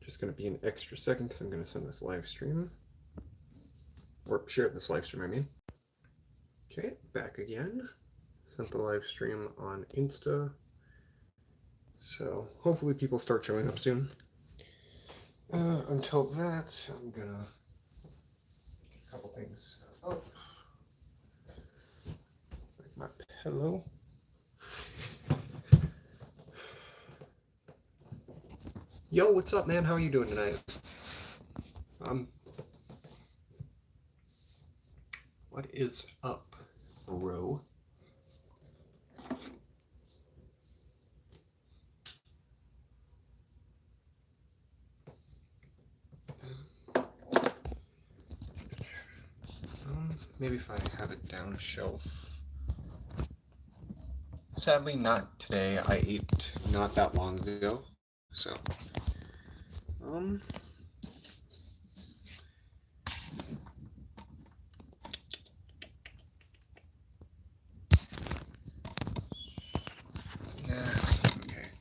Just going to be an extra second because I'm going to send this live stream. Or share this live stream, I mean. Okay, back again. Sent the live stream on Insta. So hopefully people start showing up soon. Until that, I'm going to get a couple things up. Like my pillow. Yo, what's up, man? How are you doing tonight? What is up, bro? Maybe if I have it down shelf. Sadly, not today. I ate not that long ago, so okay.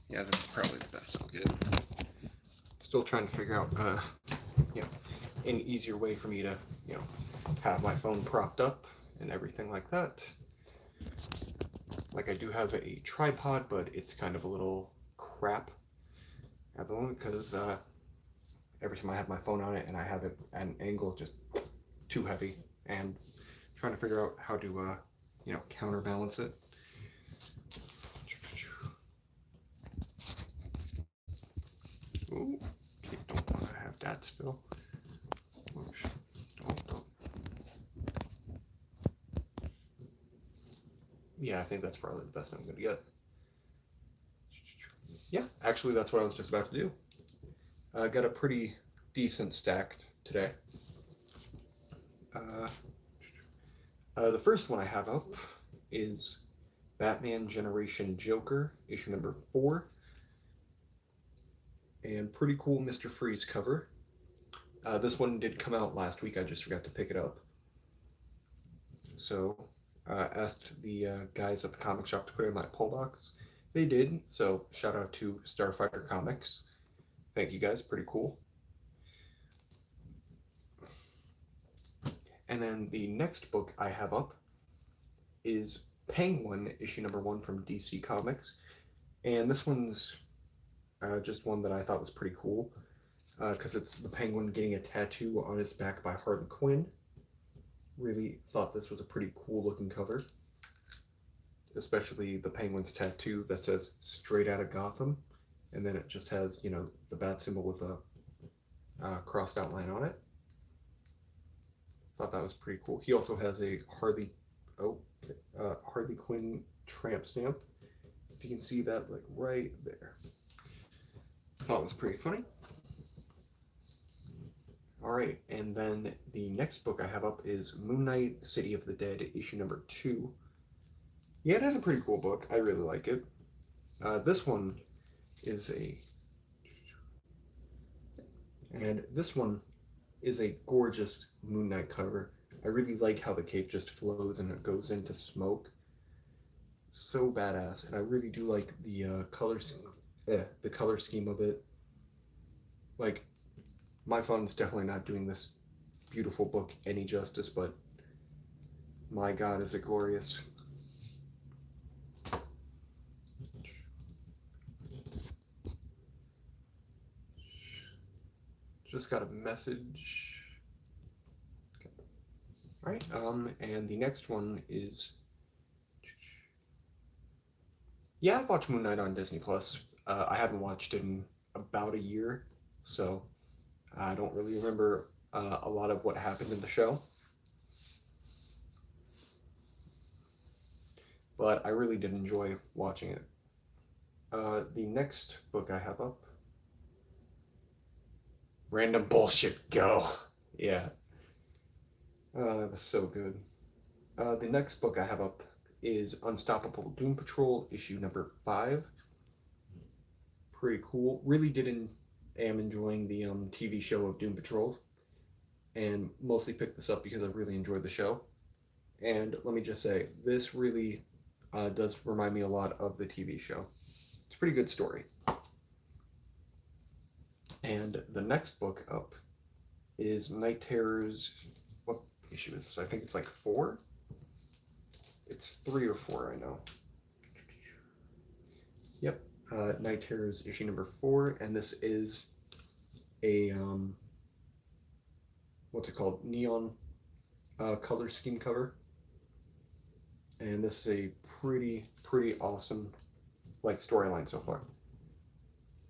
Yeah, this is probably the best I'll get. Still trying to figure out, an easier way for me to, have my phone propped up and everything like that. Like, I do have a tripod, but it's kind of a little crap at the moment because every time I have my phone on it and I have it at an angle just too heavy, and trying to figure out how to counterbalance it. Ooh, okay, don't want to have that spill. Don't. Yeah, I think that's probably the best I'm gonna get. Yeah, actually that's what I was just about to do. I got a pretty decent stack today. The first one I have up is Batman Generation Joker, issue number 4. And pretty cool Mr. Freeze cover. This one did come out last week, I just forgot to pick it up. So, asked the guys at the comic shop to put it in my pull box. They did, so shout out to Starfighter Comics. Thank you guys, pretty cool. And then the next book I have up is Penguin, issue number 1 from DC Comics. And this one's just one that I thought was pretty cool, because it's the Penguin getting a tattoo on his back by Harley Quinn. Really thought this was a pretty cool looking cover, especially the Penguin's tattoo that says "Straight Outta Gotham," and then it just has, the bat symbol with a crossed outline on it. Thought that was pretty cool. He also has a Harley Quinn tramp stamp. If you can see that, like right there. Thought it was pretty funny. Alright, and then the next book I have up is Moon Knight, City of the Dead, issue number 2. Yeah, it is a pretty cool book. I really like it. This one is a gorgeous Moon Knight cover. I really like how the cape just flows and it goes into smoke. So badass, and I really do like the color scheme of it. Like, my phone's definitely not doing this beautiful book any justice, but my God, is it glorious. Just got a message. Okay. All right, and the next one is, yeah, I've watched Moon Knight on Disney Plus. I haven't watched it in about a year, so I don't really remember a lot of what happened in the show. But I really did enjoy watching it. The next book I have up, Random Bullshit Go. Yeah. That was so good. The next book I have up is Unstoppable Doom Patrol, issue number 5. Pretty cool. Really am enjoying the TV show of Doom Patrol, and mostly picked this up because I really enjoyed the show. And let me just say, this really does remind me a lot of the TV show. It's a pretty good story. And the next book up is Night Terrors. What issue is this? I think it's like 4. It's 3 or 4, I know. Yep, Night Terrors issue number 4, and this is a what's it called? Neon color scheme cover, and this is a pretty awesome like storyline so far.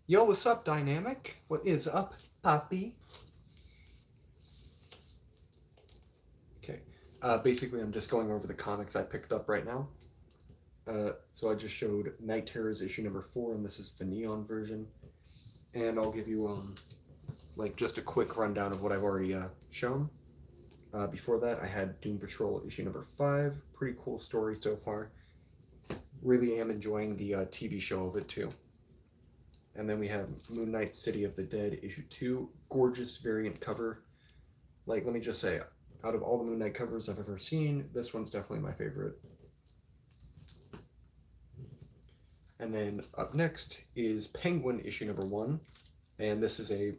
Yo, what's up, Dynamic? What is up, Poppy? Okay, basically I'm just going over the comics I picked up right now. So I just showed Night Terrors issue number 4, and this is the neon version. And I'll give you like just a quick rundown of what I've already shown. Before that, I had Doom Patrol issue number 5. Pretty cool story so far. Really am enjoying the TV show of it too. And then we have Moon Knight City of the Dead issue 2. Gorgeous variant cover. Like, let me just say, out of all the Moon Knight covers I've ever seen, this one's definitely my favorite. And then up next is Penguin issue number 1, and this is a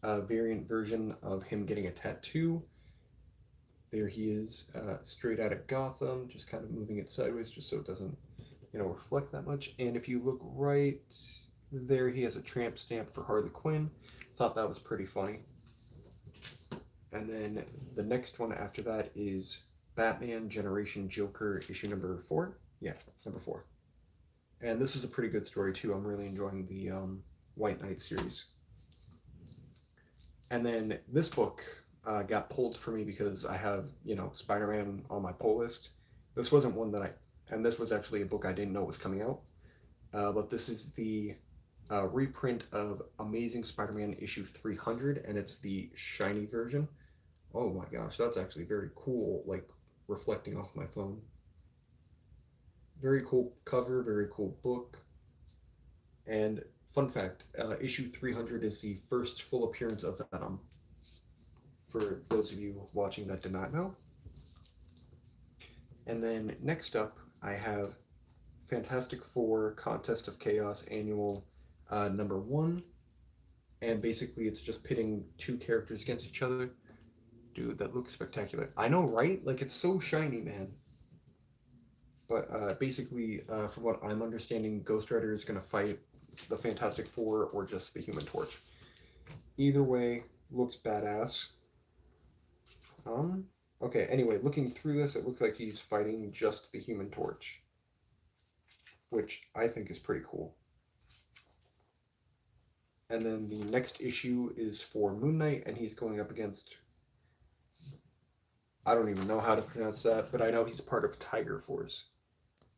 variant version of him getting a tattoo. There he is, straight out of Gotham, just kind of moving it sideways just so it doesn't, reflect that much. And if you look right there, he has a tramp stamp for Harley Quinn. Thought that was pretty funny. And then the next one after that is Batman Generation Joker issue number 4. Yeah, number 4. And this is a pretty good story too. I'm really enjoying the White Knight series. And then this book got pulled for me because I have, Spider-Man on my pull list. This wasn't one that and this was actually a book I didn't know was coming out. But this is the reprint of Amazing Spider-Man issue 300, and it's the shiny version. Oh my gosh, that's actually very cool, like reflecting off my phone. Very cool cover, very cool book. And fun fact, issue 300 is the first full appearance of Venom. For those of you watching that did not know. And then next up, I have Fantastic Four Contest of Chaos Annual number 1. And basically it's just pitting 2 characters against each other. Dude, that looks spectacular. I know, right? Like, it's so shiny, man. But basically, from what I'm understanding, Ghost Rider is going to fight the Fantastic Four or just the Human Torch. Either way, looks badass. Okay, anyway, looking through this, it looks like he's fighting just the Human Torch, which I think is pretty cool. And then the next issue is for Moon Knight, and he's going up against... I don't even know how to pronounce that, but I know he's part of Tiger Force.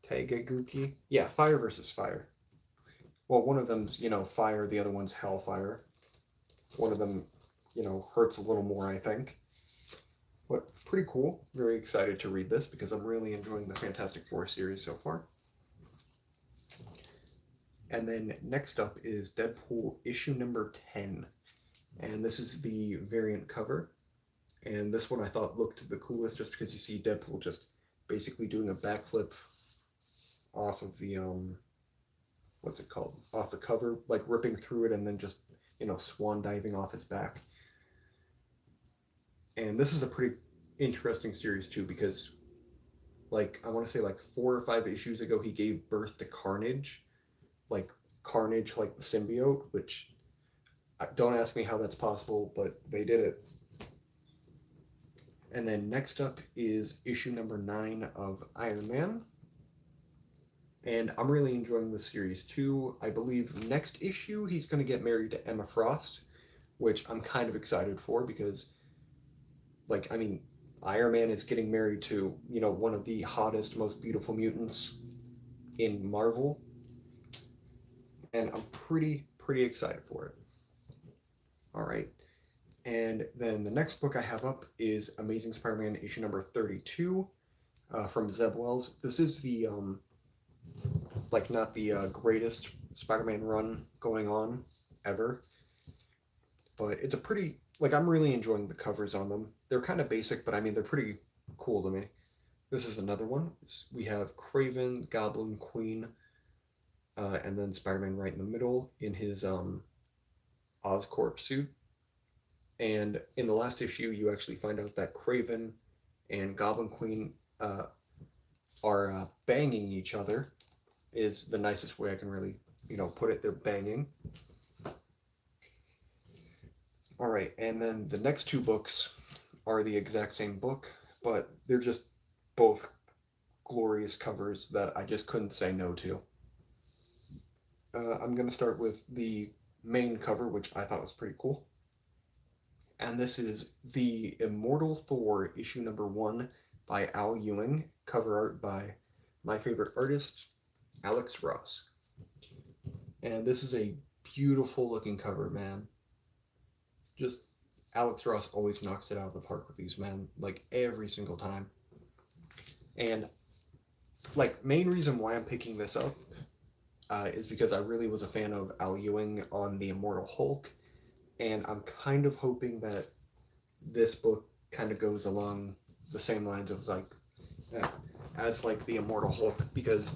Tagaguki? Yeah, fire versus fire. Well, one of them's, fire, the other one's hellfire. One of them, hurts a little more, I think. But pretty cool. Very excited to read this because I'm really enjoying the Fantastic Four series so far. And then next up is Deadpool issue number 10. And this is the variant cover. And this one I thought looked the coolest just because you see Deadpool just basically doing a backflip off of the, what's it called? Off the cover, like ripping through it and then just, swan diving off his back. And this is a pretty interesting series too because, like, I want to say like 4 or 5 issues ago, he gave birth to Carnage. Like, Carnage, like the symbiote, which, don't ask me how that's possible, but they did it. And then next up is issue number 9 of Iron Man. And I'm really enjoying this series too. I believe next issue he's going to get married to Emma Frost, which I'm kind of excited for because, like, I mean, Iron Man is getting married to, one of the hottest, most beautiful mutants in Marvel. And I'm pretty excited for it. All right. And then the next book I have up is Amazing Spider-Man issue number 32 from Zeb Wells. This is the, like, not the greatest Spider-Man run going on ever. But it's a pretty, like, I'm really enjoying the covers on them. They're kind of basic, but I mean, they're pretty cool to me. This is another one. We have Kraven, Goblin, Queen, and then Spider-Man right in the middle in his Oscorp suit. And in the last issue, you actually find out that Craven and Goblin Queen uh, are banging each other, is the nicest way I can really, put it. They're banging. All right, and then the next two books are the exact same book, but they're just both glorious covers that I just couldn't say no to. I'm going to start with the main cover, which I thought was pretty cool. And this is The Immortal Thor, issue number 1 by Al Ewing, cover art by my favorite artist, Alex Ross. And this is a beautiful looking cover, man. Just Alex Ross always knocks it out of the park with these, men, like every single time. And like main reason why I'm picking this up is because I really was a fan of Al Ewing on The Immortal Hulk, and I'm kind of hoping that this book kind of goes along the same lines of like as like The Immortal Hulk, because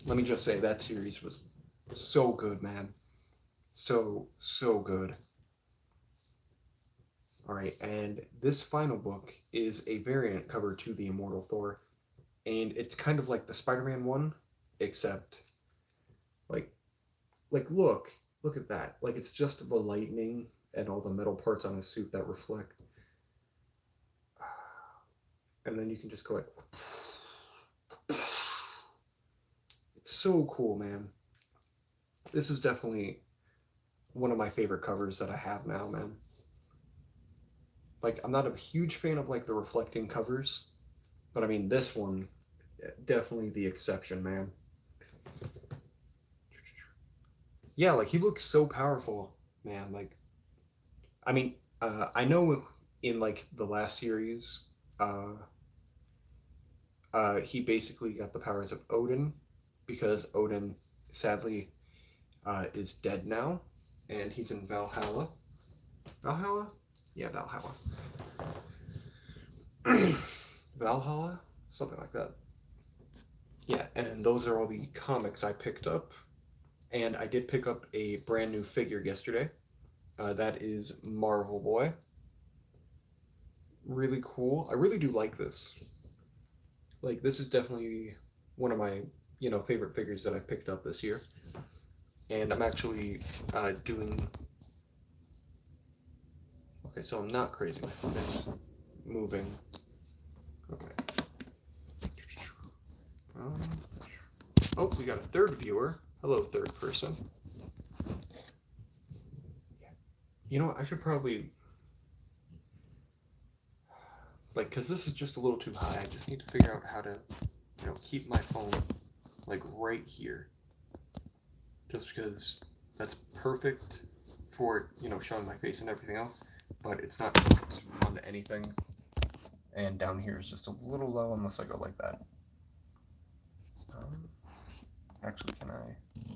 let me just say that series was so good, man. So good. All right, and this final book is a variant cover to The Immortal Thor, and it's kind of like the Spider-Man one, except like look at that. Like it's just the lightning and all the metal parts on his suit that reflect. And then you can just go like it's so cool, man. This is definitely one of my favorite covers that I have now, man. Like I'm not a huge fan of like the reflecting covers, but I mean this one definitely the exception, man. Yeah, like he looks so powerful, man. Like I mean, I know in like the last series, he basically got the powers of Odin because Odin sadly is dead now, and he's in Valhalla. Valhalla? Yeah, Valhalla. Valhalla? Something like that. Yeah, and those are all the comics I picked up. And I did pick up a brand new figure yesterday. That is Marvel Boy. Really cool. I really do like this. Like, this is definitely one of my, favorite figures that I picked up this year. And I'm actually doing... Okay, so I'm not crazy. It's moving. Okay. Oh, we got a third viewer. Hello, third person. You know what? I should probably... Like, because this is just a little too high. I just need to figure out how to, keep my phone, like, right here. Just because that's perfect for, showing my face and everything else. But it's not onto anything. And down here is just a little low unless I go like that. Actually, can I?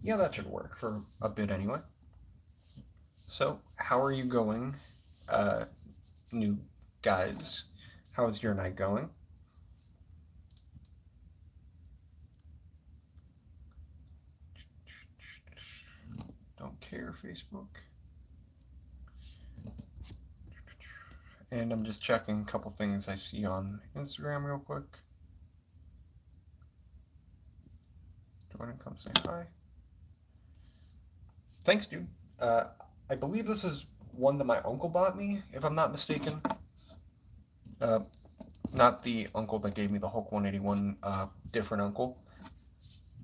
Yeah, that should work for a bit anyway. So, how are you going, new guys? How is your night going? Don't care, Facebook. And I'm just checking a couple things I see on Instagram real quick. Do you want to come say hi? Thanks, dude. I believe this is one that my uncle bought me, if I'm not mistaken. Not the uncle that gave me the Hulk 181, different uncle.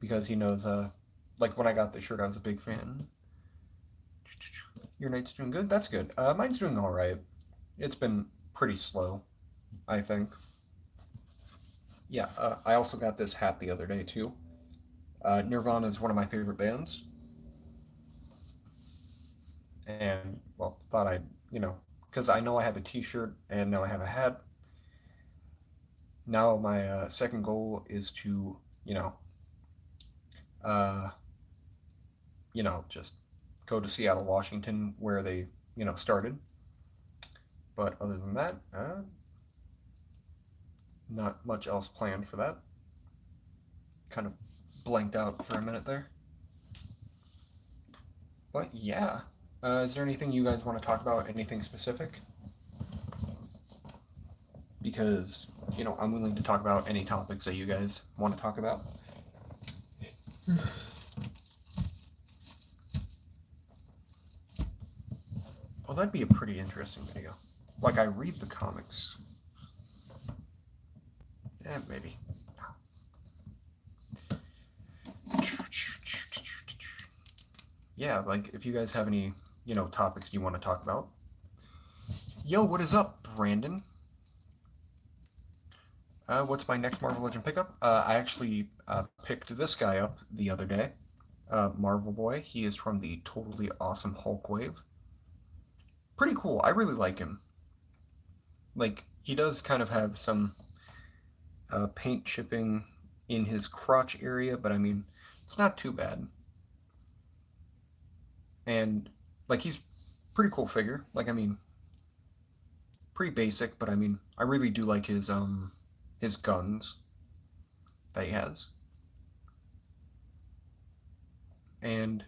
Because he knows, like when I got the shirt, I was a big fan. Your night's doing good? That's good. Mine's doing alright. It's been pretty slow, I think. Yeah, I also got this hat the other day, too. Nirvana is one of my favorite bands. And, well, thought I'd, because I know I have a t-shirt and now I have a hat. Now my second goal is to, just go to Seattle, Washington, where they, started. But other than that, not much else planned for that. Kind of blanked out for a minute there. But yeah, Is there anything you guys want to talk about? Anything specific? Because, I'm willing to talk about any topics that you guys want to talk about. Well, that'd be a pretty interesting video. Like, I read the comics. Maybe. Yeah, like, if you guys have any, topics you want to talk about. Yo, what is up, Brandon? What's my next Marvel Legend pickup? I actually picked this guy up the other day. Marvel Boy. He is from the Totally Awesome Hulk Wave. Pretty cool. I really like him. Like, he does kind of have some paint chipping in his crotch area, but I mean, it's not too bad. And, like, he's pretty cool figure. Like, I mean, pretty basic, but I mean, I really do like his guns that he has. And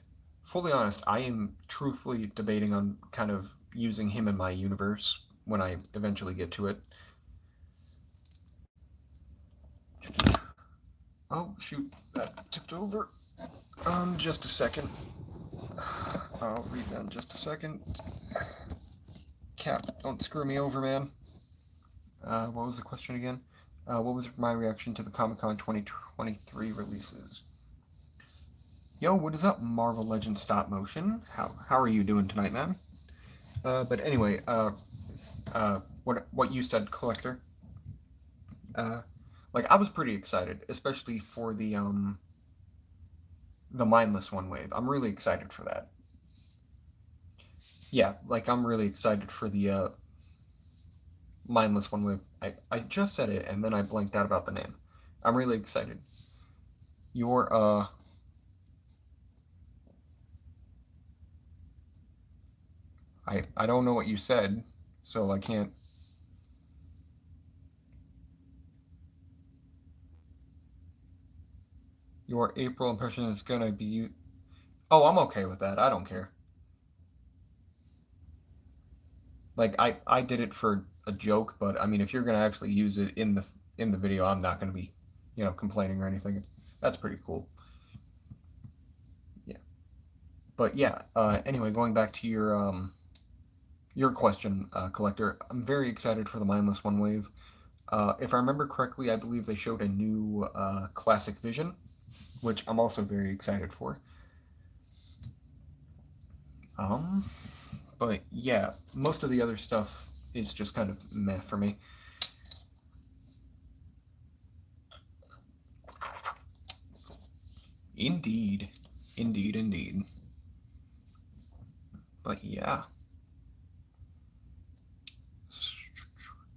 fully honest, I am truthfully debating on kind of using him in my universe when I eventually get to it. Oh, shoot, that tipped over. Just a second. I'll read that in just a second. Cap, don't screw me over, man. What was the question again? What was my reaction to the Comic-Con 2023 releases? Yo, what is up, Marvel Legends Stop Motion? How are you doing tonight, man? But anyway, what you said, Collector. Like, I was pretty excited, especially for the Mindless One Wave. I'm really excited for that. Yeah, like, I'm really excited for the Mindless One Wave. I just said it, and then I blanked out about the name. I'm really excited. Your, I don't know what you said, so I can't. Your April impression is gonna be. Oh, I'm okay with that. I don't care. Like, I did it for a joke, but I mean, if you're gonna actually use it in the video, I'm not gonna be, complaining or anything. That's pretty cool. Yeah. But yeah. Anyway, going back to your question, Collector, I'm very excited for the Mindless One Wave. If I remember correctly, I believe they showed a new Classic Vision, which I'm also very excited for. But yeah, most of the other stuff is just kind of meh for me. Indeed. Indeed, indeed. But yeah.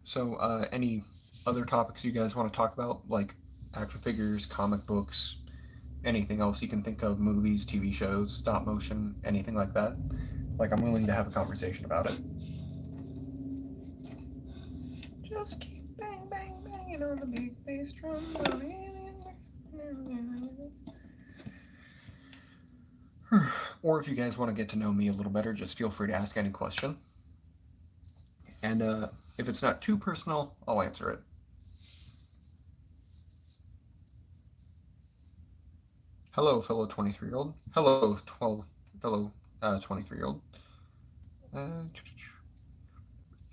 So, any other topics you guys want to talk about? Like action figures, comic books, anything else you can think of, movies, TV shows, stop motion, anything like that? Like, I'm willing to have a conversation about it. Just keep bang, bang, banging on the big bass drum. Or if you guys want to get to know me a little better, just feel free to ask any question. And if it's not too personal, I'll answer it. Hello, fellow 23-year-old. Hello, fellow 23-year-old.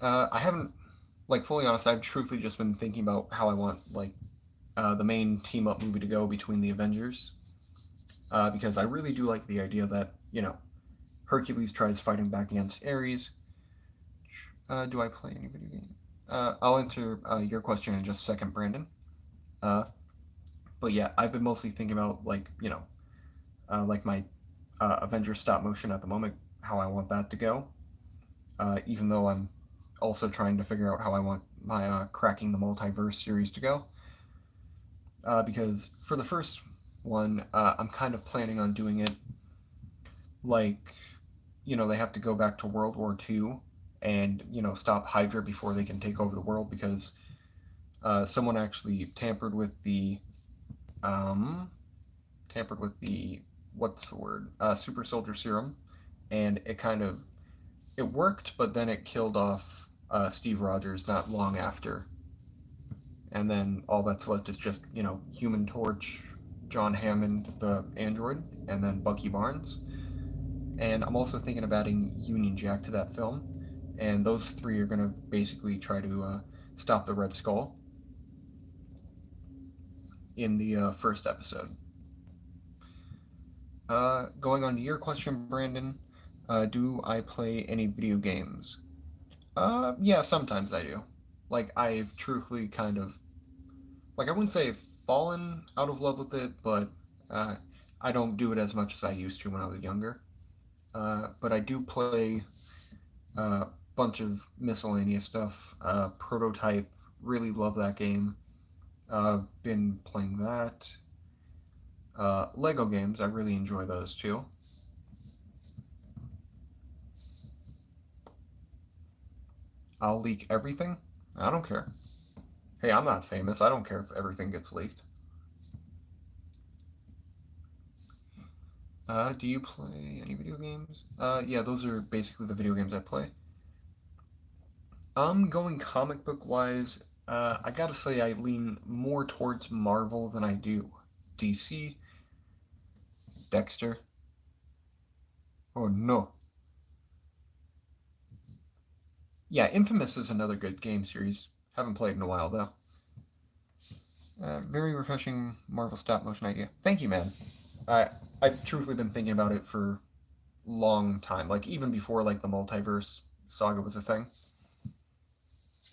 I haven't, like, fully honest, I've truthfully just been thinking about how I want, like, the main team-up movie to go between the Avengers. Because I really do like the idea that, Hercules tries fighting back against Ares. Do I play any video game? I'll answer your question in just a second, Brandon. But yeah, I've been mostly thinking about, like, like my Avengers stop motion at the moment, how I want that to go. Even though I'm also trying to figure out how I want my Cracking the Multiverse series to go. Because for the first one, I'm kind of planning on doing it like, they have to go back to World War II and, stop Hydra before they can take over the world, because someone actually tampered with the, what's the word? Super Soldier Serum, and it worked, but then it killed off Steve Rogers not long after, and then all that's left is just Human Torch, John Hammond, the android, and then Bucky Barnes. And I'm also thinking of adding Union Jack to that film, and those three are going to basically try to stop the Red Skull in the first episode. Going on to your question, Brandon, do I play any video games? Yeah, sometimes I do. Like, I've truthfully like, I wouldn't say I've fallen out of love with it, but uh, I don't do it as much as I used to when I was younger. But I do play a bunch of miscellaneous stuff. Prototype, really love that game. Been playing that. Lego games, I really enjoy those too. I'll leak everything. I don't care. Hey, I'm not famous. I don't care if everything gets leaked. Do you play any video games? Yeah, those are basically the video games I play. I'm going comic book wise. I gotta say, I lean more towards Marvel than I do DC. Dexter. Oh no. Yeah, Infamous is another good game series. Haven't played in a while though. Very refreshing Marvel stop motion idea. Thank you, man. I I've truthfully been thinking about it for long time, like even before like the multiverse saga was a thing.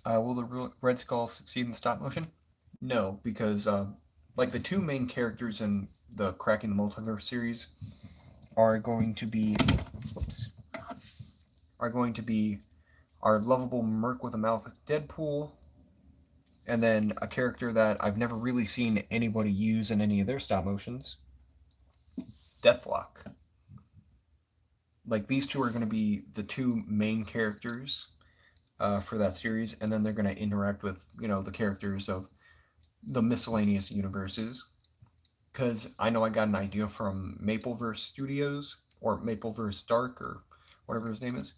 Will the Red Skull succeed in the stop motion? No, because like the two main characters in the Cracking the Multiverse series are going to be, whoops, are going to be our lovable Merc with a mouth Deadpool, and then a character that I've never really seen anybody use in any of their stop motions, Deathlock. Like these two are going to be the two main characters for that series, and then they're going to interact with the characters of the miscellaneous universes. Because I know I got an idea from Mapleverse Studios or Mapleverse Dark or whatever his name is.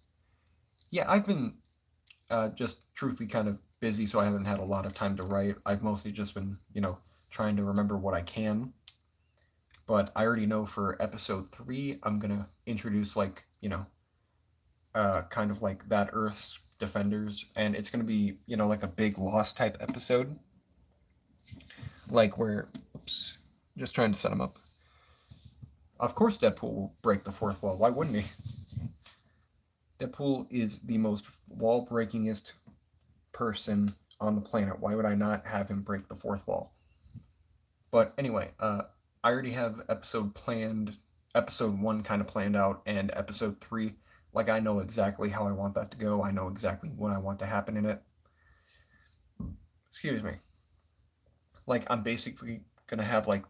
Yeah, I've been just truthfully kind of busy, so I haven't had a lot of time to write. I've mostly just been trying to remember what I can. But I already know for episode 3, I'm gonna introduce like kind of like that Earth's defenders, and it's gonna be like a big Lost type episode, like where, oops, just trying to set him up. Of course, Deadpool will break the fourth wall. Why wouldn't he? Deadpool is the most wall breakingest person on the planet. Why would I not have him break the fourth wall? But anyway, I already have episode 1 kind of planned out, and episode 3, like I know exactly how I want that to go. I know exactly what I want to happen in it. Excuse me. Like I'm basically gonna have like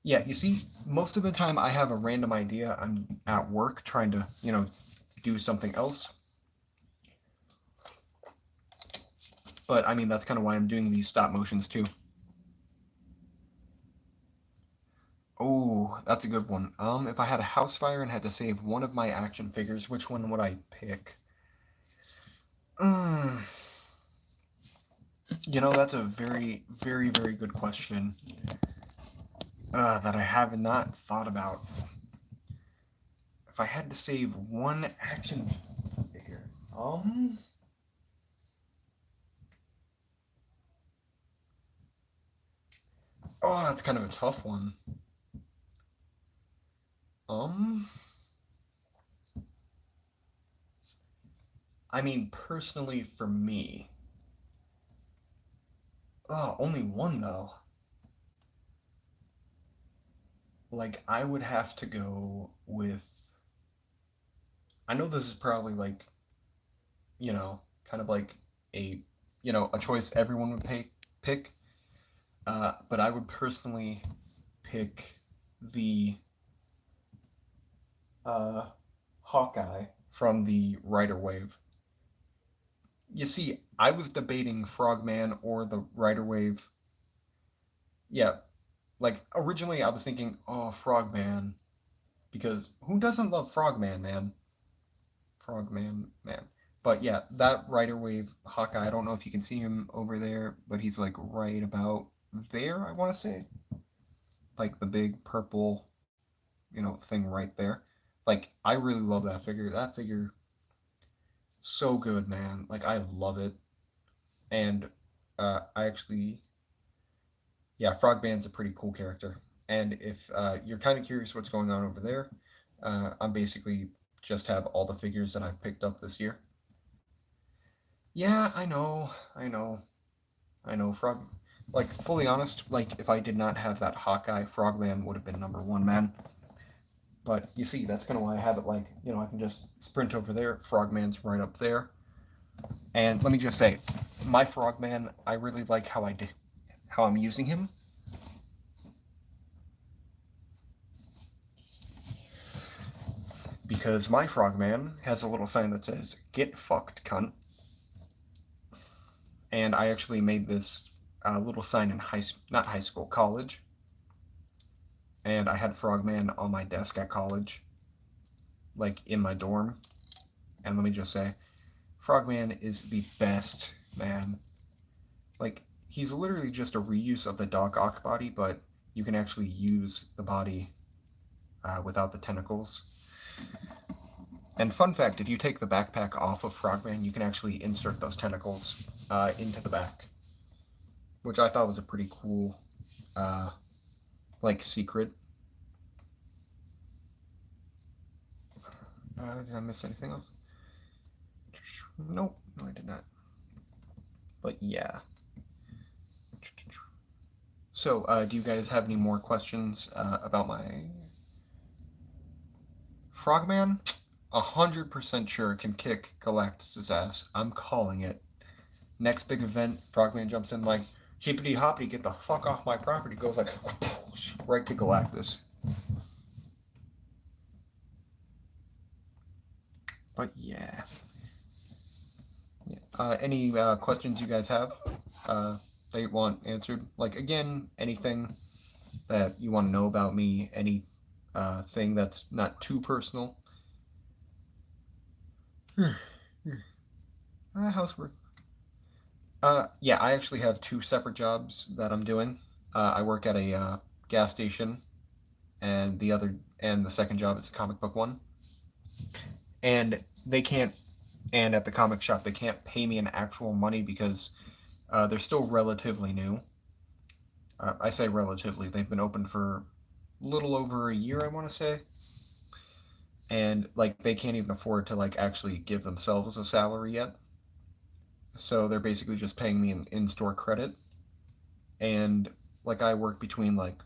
yeah, you see, most of the time I have a random idea. I'm at work trying to, do something else. But I mean, that's kind of why I'm doing these stop motions too. Oh, that's a good one. If I had a house fire and had to save one of my action figures, which one would I pick? That's a very, very, very good question that I have not thought about. If I had to save one action figure, oh, that's kind of a tough one. I mean, personally, for me, only one though. Like, I would have to go with. I know this is probably like, kind of like a, a choice everyone would pick. But I would personally pick the Hawkeye from the Rider Wave. You see, I was debating Frogman or the Rider Wave. Yeah, like originally I was thinking, oh, Frogman, because who doesn't love Frogman, man? Frogman, man. But yeah, that Rider Wave Hawkeye, I don't know if you can see him over there, but he's like right about there, I want to say. Like the big purple, thing right there. Like, I really love that figure. That figure, so good, man. Like, I love it. And I actually, yeah, Frogman's a pretty cool character. And if you're kind of curious what's going on over there, I'm basically just have all the figures that I've picked up this year. Yeah, I know. Like, fully honest, like, if I did not have that Hawkeye, Frogman would have been number one, man. But you see, that's kind of why I have it like, I can just sprint over there. Frogman's right up there. And let me just say, my Frogman, I really like how I'm using him. Because my Frogman has a little sign that says, "Get fucked, cunt." And I actually made this little sign in not high school, college. And I had Frogman on my desk at college, like in my dorm. And let me just say, Frogman is the best, man. Like, he's literally just a reuse of the Doc Ock body, but you can actually use the body without the tentacles. And fun fact, if you take the backpack off of Frogman, you can actually insert those tentacles into the back, which I thought was a pretty cool, secret. Did I miss anything else? Nope, no, I did not. But yeah. So, do you guys have any more questions about my Frogman? 100% sure can kick Galactus' ass. I'm calling it. Next big event, Frogman jumps in like, hippity hoppity, get the fuck off my property. Goes like, right to Galactus. But yeah. Any questions you guys have that you want answered? Like, again, anything that you want to know about me, any thing that's not too personal. Housework. Yeah, I actually have two separate jobs that I'm doing. I work at a gas station, and the second job is a comic book one. And they can't, and at the comic shop, they can't pay me in actual money because they're still relatively new. I say relatively; they've been open for a little over a year, I want to say. And like they can't even afford to like actually give themselves a salary yet. So they're basically just paying me an in-store credit. And like I work between like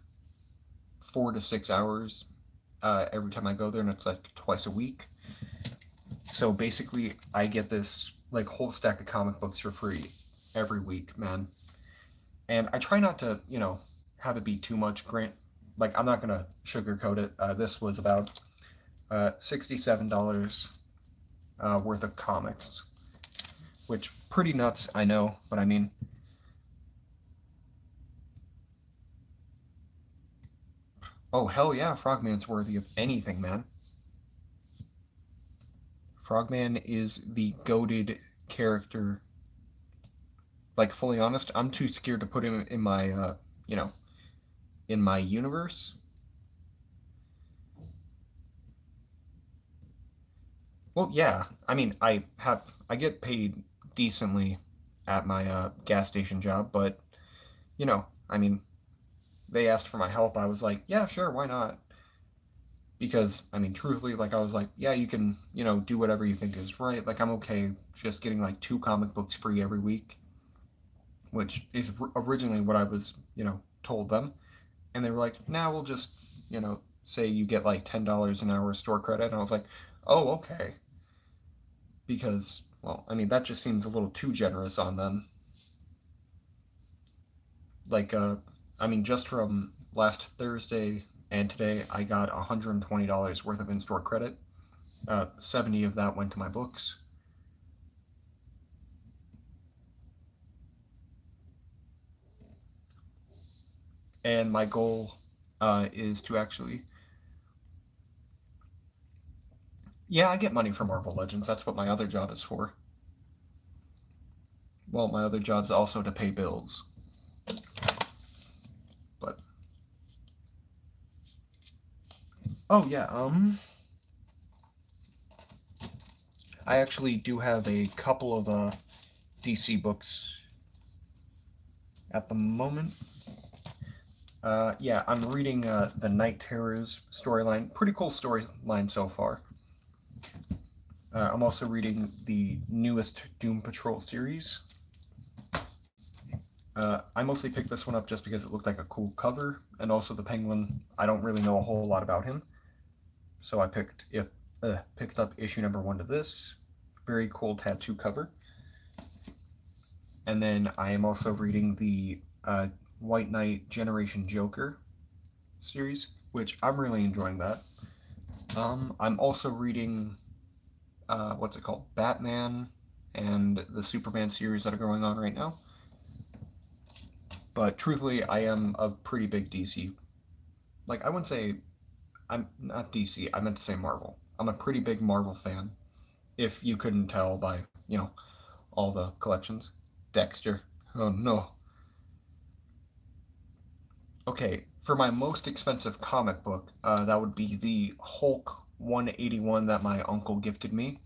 4 to 6 hours every time I go there, and it's like twice a week. So basically, I get this like whole stack of comic books for free every week, man. And I try not to, have it be too much grant. Like I'm not gonna sugarcoat it. This was about $67 worth of comics, which pretty nuts, I know, but I mean, oh hell yeah, Frogman's worthy of anything, man. Frogman is the goated character. Like fully honest, I'm too scared to put him in my, in my universe. Well, yeah, I mean, I get paid decently at my gas station job, but I mean, they asked for my help. I was like, yeah, sure, why not? Because I mean, truthfully, like I was like, yeah, you can, do whatever you think is right. Like I'm okay just getting like two comic books free every week, which is originally what I was, told them, and they were like, nah, we'll just, say you get like $10 an hour store credit, and I was like, oh, okay, because well, I mean, that just seems a little too generous on them. Like, I mean, just from last Thursday and today, I got $120 worth of in-store credit. 70 of that went to my books. And my goal is to actually... Yeah, I get money from Marvel Legends. That's what my other job is for. Well, my other job's also to pay bills. But... Oh, yeah, I actually do have a couple of DC books at the moment. Yeah, I'm reading the Night Terrors storyline. Pretty cool storyline so far. I'm also reading the newest Doom Patrol series. I mostly picked this one up just because it looked like a cool cover, and also the Penguin, I don't really know a whole lot about him. So I picked up issue number 1 to this. Very cool tattoo cover. And then I am also reading the White Knight Generation Joker series, which I'm really enjoying that. I'm also reading, what's it called? Batman and the Superman series that are going on right now. But truthfully, I am a pretty big DC. Like, I wouldn't say I'm not DC, I meant to say Marvel. I'm a pretty big Marvel fan, if you couldn't tell by, all the collections. Dexter. Oh no. Okay, for my most expensive comic book, that would be the Hulk 181 that my uncle gifted me.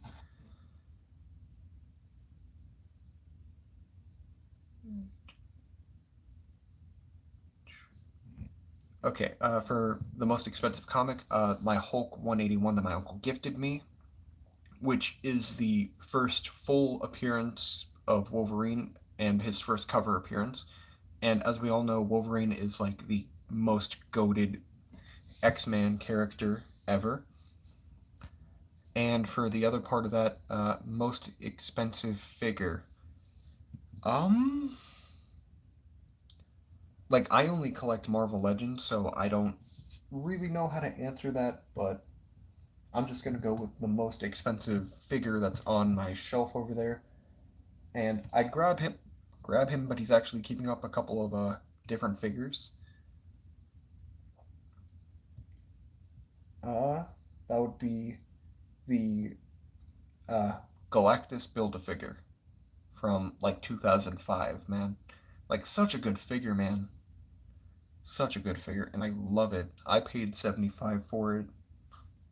Okay, for the most expensive comic, my Hulk 181 that my uncle gifted me, which is the first full appearance of Wolverine and his first cover appearance. And as we all know, Wolverine is like the most goated X-Man character ever. And for the other part of that, most expensive figure. Um, like I only collect Marvel Legends, so I don't really know how to answer that, but I'm just gonna go with the most expensive figure that's on my shelf over there. And I'd grab him, but he's actually keeping up a couple of different figures. Uh, that would be the uh, Galactus Build-A-Figure from like 2005, man. Like such a good figure, man. Such a good figure, and I love it. I paid 75 for it,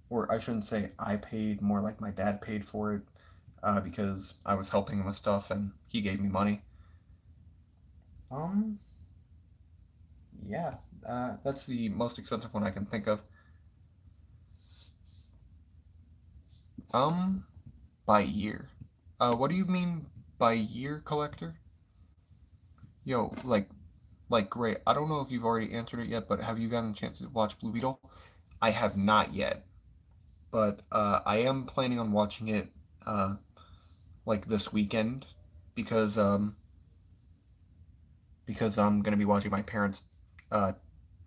or I shouldn't say I paid, more like my dad paid for it, because I was helping him with stuff and he gave me money. Um, yeah, that's the most expensive one I can think of. Um, by year. What do you mean by year, collector? Yo, great. I don't know if you've already answered it yet, but have you gotten a chance to watch Blue Beetle? I have not yet, but I am planning on watching it uh, like this weekend because I'm gonna be watching my parents' uh,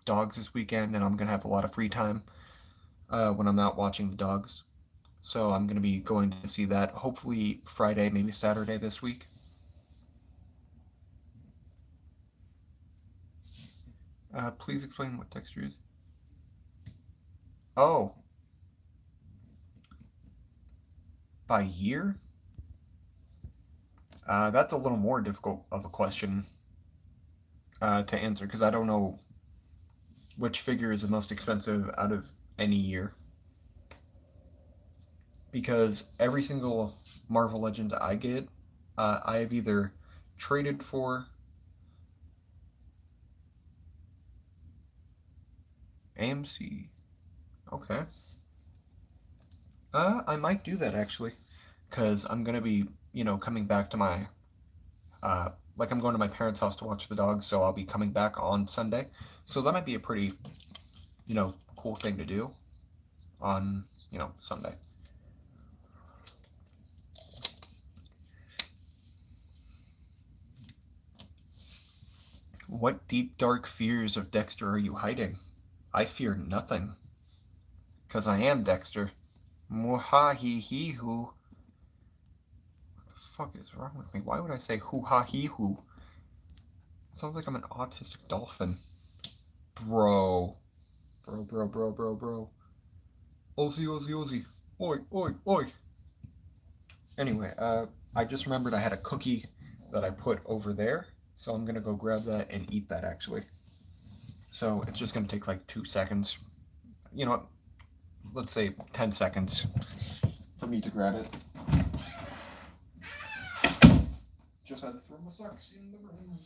dogs this weekend, and I'm gonna have a lot of free time when I'm not watching the dogs. So I'm gonna be going to see that hopefully Friday, maybe Saturday this week. Please explain what texture is. Oh, by year? That's a little more difficult of a question to answer because I don't know which figure is the most expensive out of any year. Because every single Marvel Legend I get, I have either traded for AMC. Okay. I might do that actually, because I'm gonna be, coming back to my, like I'm going to my parents' house to watch the dogs, so I'll be coming back on Sunday. So that might be a pretty, cool thing to do on, Sunday. What deep dark fears of Dexter are you hiding? I fear nothing, because I am Dexter. Mwaha hee hee hoo. What the fuck is wrong with me? Why would I say hoo ha hee hoo? Sounds like I'm an autistic dolphin. Bro. Bro. Ozzy. Oi. Anyway, I just remembered I had a cookie that I put over there, so I'm gonna go grab that and eat that actually. So it's just gonna take like 2 seconds. You know what? Let's say 10 seconds for me to grab it. Just had to throw my socks in the room.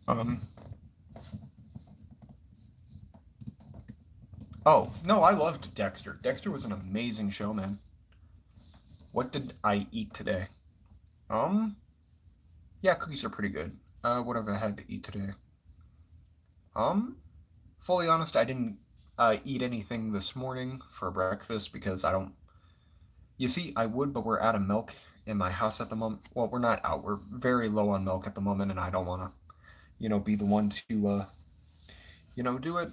Um. Oh no, I loved Dexter. Dexter was an amazing show, man. What did I eat today? Yeah, cookies are pretty good. What have I had to eat today? Um, Fully honest, I didn't eat anything this morning for breakfast because I don't. You see, I would, but we're out of milk in my house at the moment. Well, we're not out. We're very low on milk at the moment, and I don't want to, be the one to, do it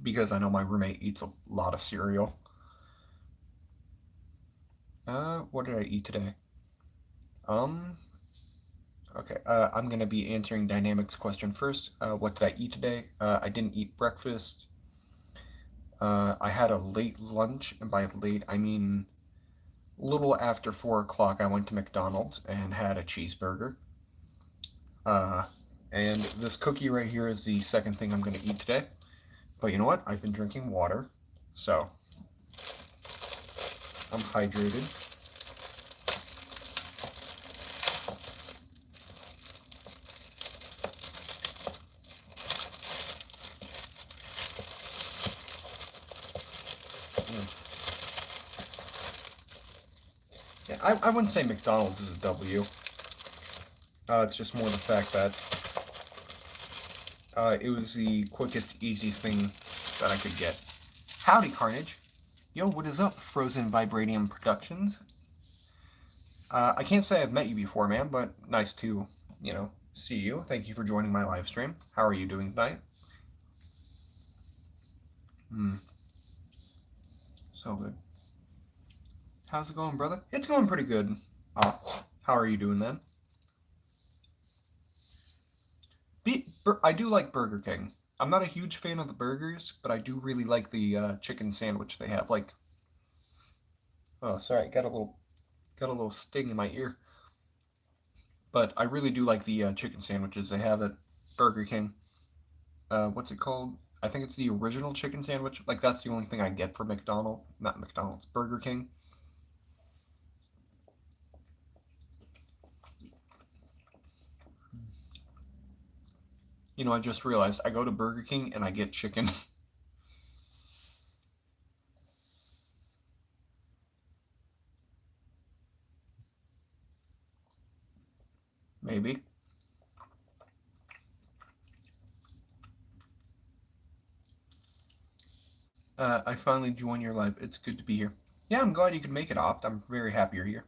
because I know my roommate eats a lot of cereal. What did I eat today? Um, okay. I'm gonna be answering Dynamics question first. What did I eat today? I didn't eat breakfast. I had a late lunch, and by late I mean little after 4 o'clock. I went to McDonald's and had a cheeseburger. Uh, and this cookie right here is the second thing I'm gonna eat today. But you know what? I've been drinking water, so I'm hydrated. Yeah, I wouldn't say McDonald's is a W. It's just more the fact that it was the quickest, easiest thing that I could get. Howdy, Carnage. Yo, what is up, Frozen Vibranium Productions? I can't say I've met you before, man, but nice to, see you. Thank you for joining my live stream. How are you doing tonight? So good. How's it going, brother? It's going pretty good. How are you doing then? I do like Burger King. I'm not a huge fan of the burgers, but I do really like the chicken sandwich they have. Like, oh, sorry, got a little sting in my ear. But I really do like the chicken sandwiches they have at Burger King. What's it called? I think it's the original chicken sandwich. Like that's the only thing I get from not McDonald's, Burger King. I just realized I go to Burger King and I get chicken. Maybe. I finally joined your live. It's good to be here. Yeah, I'm glad you could make it, Opt. I'm very happy you're here.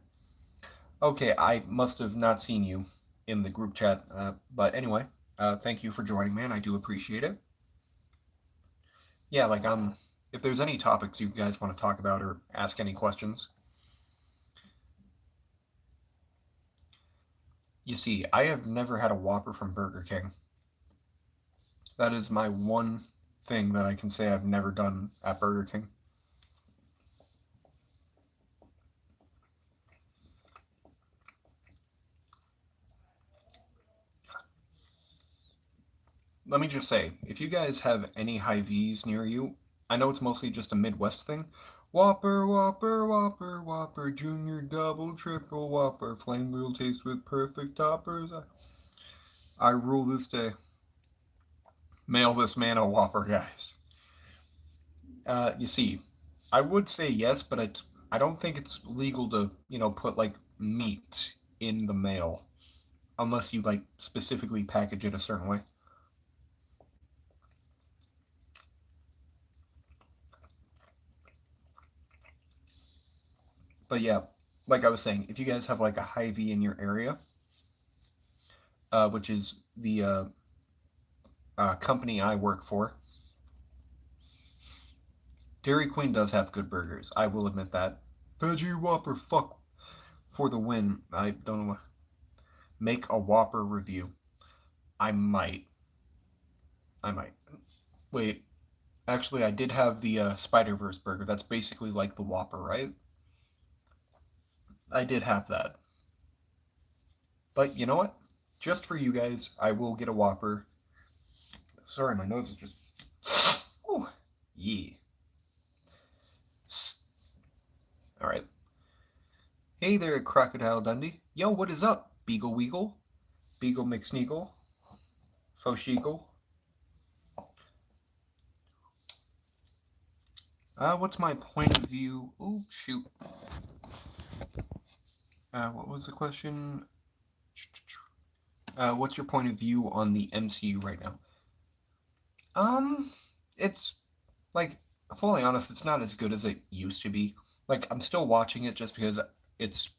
Okay, I must have not seen you in the group chat, but anyway, thank you for joining, man. I do appreciate it. Yeah, like if there's any topics you guys want to talk about or ask any questions, you see, I have never had a Whopper from Burger King. That is my one thing that I can say I've never done at Burger King. Let me just say, if you guys have any Hy-Vees near you, I know it's mostly just a Midwest thing. Whopper, Junior, Double, Triple, Whopper, Flame Wheel Taste with perfect toppers. I rule this day. Mail this man a Whopper, guys. You see, I would say yes, but I don't think it's legal to, put like meat in the mail unless you like specifically package it a certain way. But yeah, like I was saying, if you guys have like a Hy-Vee in your area, which is the company I work for, Dairy Queen does have good burgers. I will admit that. Veggie Whopper, fuck for the win. I don't know. make a Whopper review. I might. Wait, actually, I did have the Spider-Verse burger. That's basically like the Whopper, right? I did have that. But you know what? Just for you guys, I will get a Whopper. Sorry, my nose is just... Ooh, yeah. Alright. Hey there, Crocodile Dundee. Yo, what is up? Beagle Weagle? Beagle McSneagle? Fosheagle? What's my point of view? Oh, shoot. What was the question? What's your point of view on the MCU right now? It's, like, fully honest, it's not as good as it used to be. Like, I'm still watching it just because it's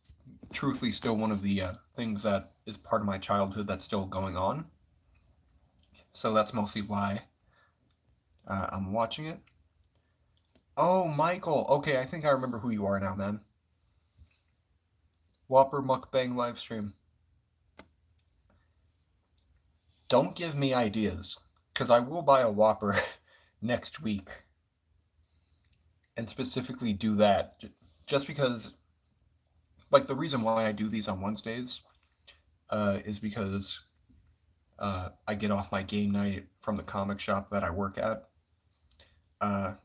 truthfully still one of the things that is part of my childhood that's still going on. So that's mostly why I'm watching it. Oh, Michael. Okay, I think I remember who you are now, man. Whopper mukbang livestream. Don't give me ideas, because I will buy a Whopper next week. And specifically do that, just because, like, the reason why I do these on Wednesdays is because I get off my game night from the comic shop that I work at.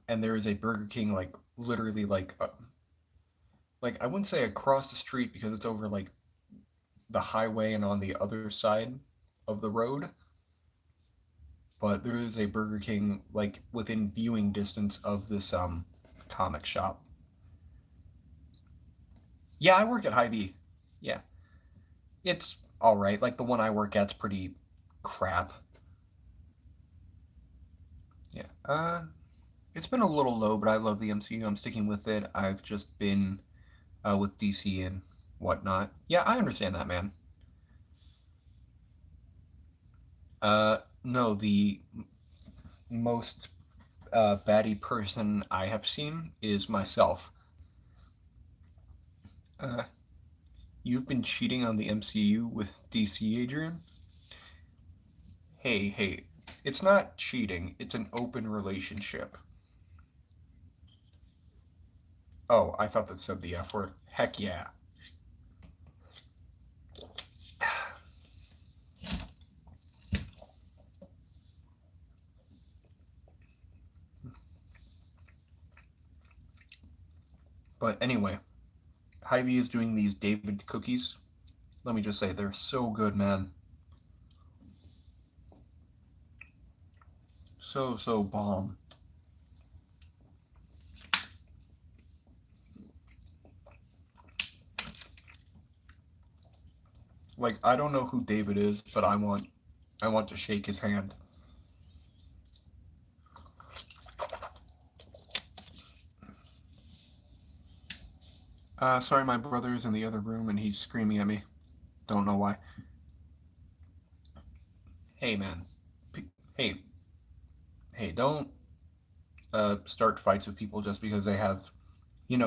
And there is a Burger King, like, literally, like, I wouldn't say across the street because it's over, like, the highway and on the other side of the road. But there is a Burger King, like, within viewing distance of this comic shop. Yeah, I work at Hy-Vee. Yeah. It's alright. Like, the one I work at's pretty crap. Yeah. It's been a little low, but I love the MCU. I'm sticking with it. I've just been with DC and whatnot. Yeah, I understand that, man. No, the most baddie person I have seen is myself. You've been cheating on the MCU with DC, Adrian? Hey, it's not cheating, it's an open relationship. Oh, I thought that said the F word. Heck yeah. But anyway, Hy-Vee is doing these David cookies. Let me just say, they're so good, man. So bomb. Like, I don't know who David is, but I want to shake his hand. Sorry, my brother's in the other room and he's screaming at me. Don't know why. Hey, man. Hey, don't start fights with people just because they have,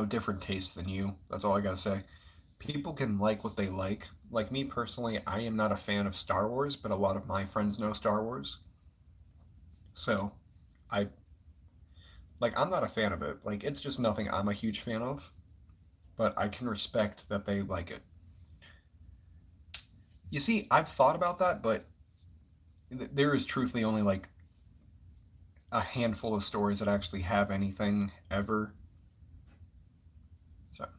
different tastes than you. That's all I gotta say. People can like what they like. Like me personally, I am not a fan of Star Wars, but a lot of my friends know Star Wars. So, I'm not a fan of it. Like, it's just nothing I'm a huge fan of. But I can respect that they like it. You see, I've thought about that, but there is truthfully only like a handful of stories that actually have anything ever. So.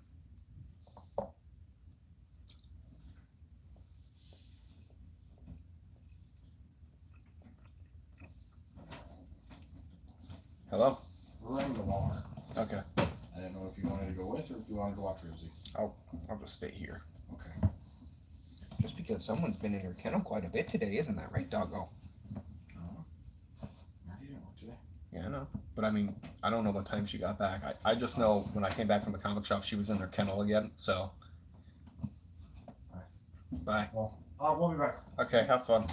Hello? We're in the Walmart. Okay. I didn't know if you wanted to go with or if you wanted to watch Rosie. I'll just stay here. Okay. Just because someone's been in your kennel quite a bit today, isn't that right, doggo? You didn't work today. Yeah, I know. But I mean, I don't know what time she got back. I just know when I came back from the comic shop, she was in her kennel again, so. Alright. Bye. Well, we'll be back. Okay, have fun.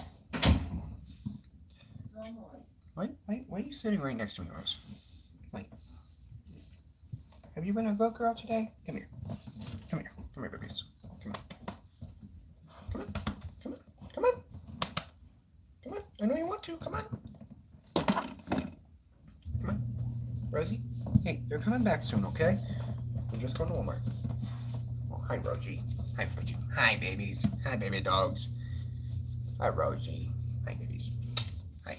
Why are you sitting right next to me, Rose? Wait. Have you been a good girl today? Come here. Come here, babies. Come on. Come on. want to. Come on. Come on. Rosie? Hey, you're coming back soon, okay? We're just going to Walmart. Oh, hi, Rosie. Hi, Rosie. Hi, babies. Hi, baby dogs. Hi, Rosie. Hi, babies. Hi.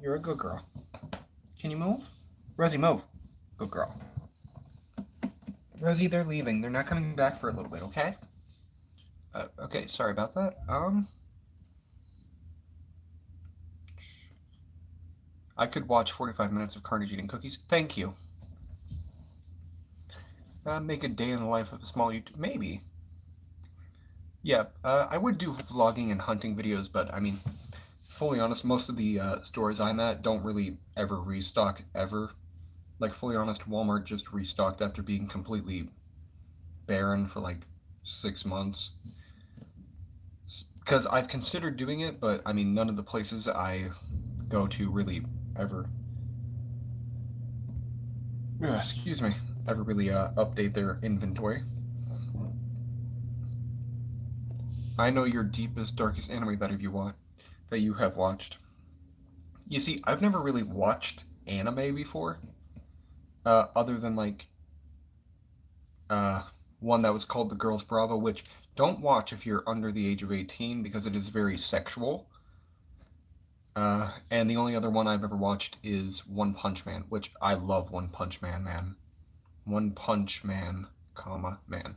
You're a good girl. Can you move? Rosie, move. Good girl. Rosie, they're leaving. They're not coming back for a little bit, okay? Okay, sorry about that. I could watch 45 minutes of Carnage eating cookies. Thank you. Make a day in the life of a small YouTube. Maybe. Yeah, I would do vlogging and hunting videos, but I mean, fully honest, most of the stores I'm at don't really ever restock, ever. Like, fully honest, Walmart just restocked after being completely barren for like 6 months. Because I've considered doing it, but I mean, none of the places I go to really ever, excuse me, ever really update their inventory. I know your deepest, darkest anime that you have watched. You see, I've never really watched anime before, other than like one that was called The Girls Bravo, which don't watch if you're under the age of 18 because it is very sexual. And the only other one I've ever watched is One Punch Man, which I love One Punch Man, man. One Punch Man, man.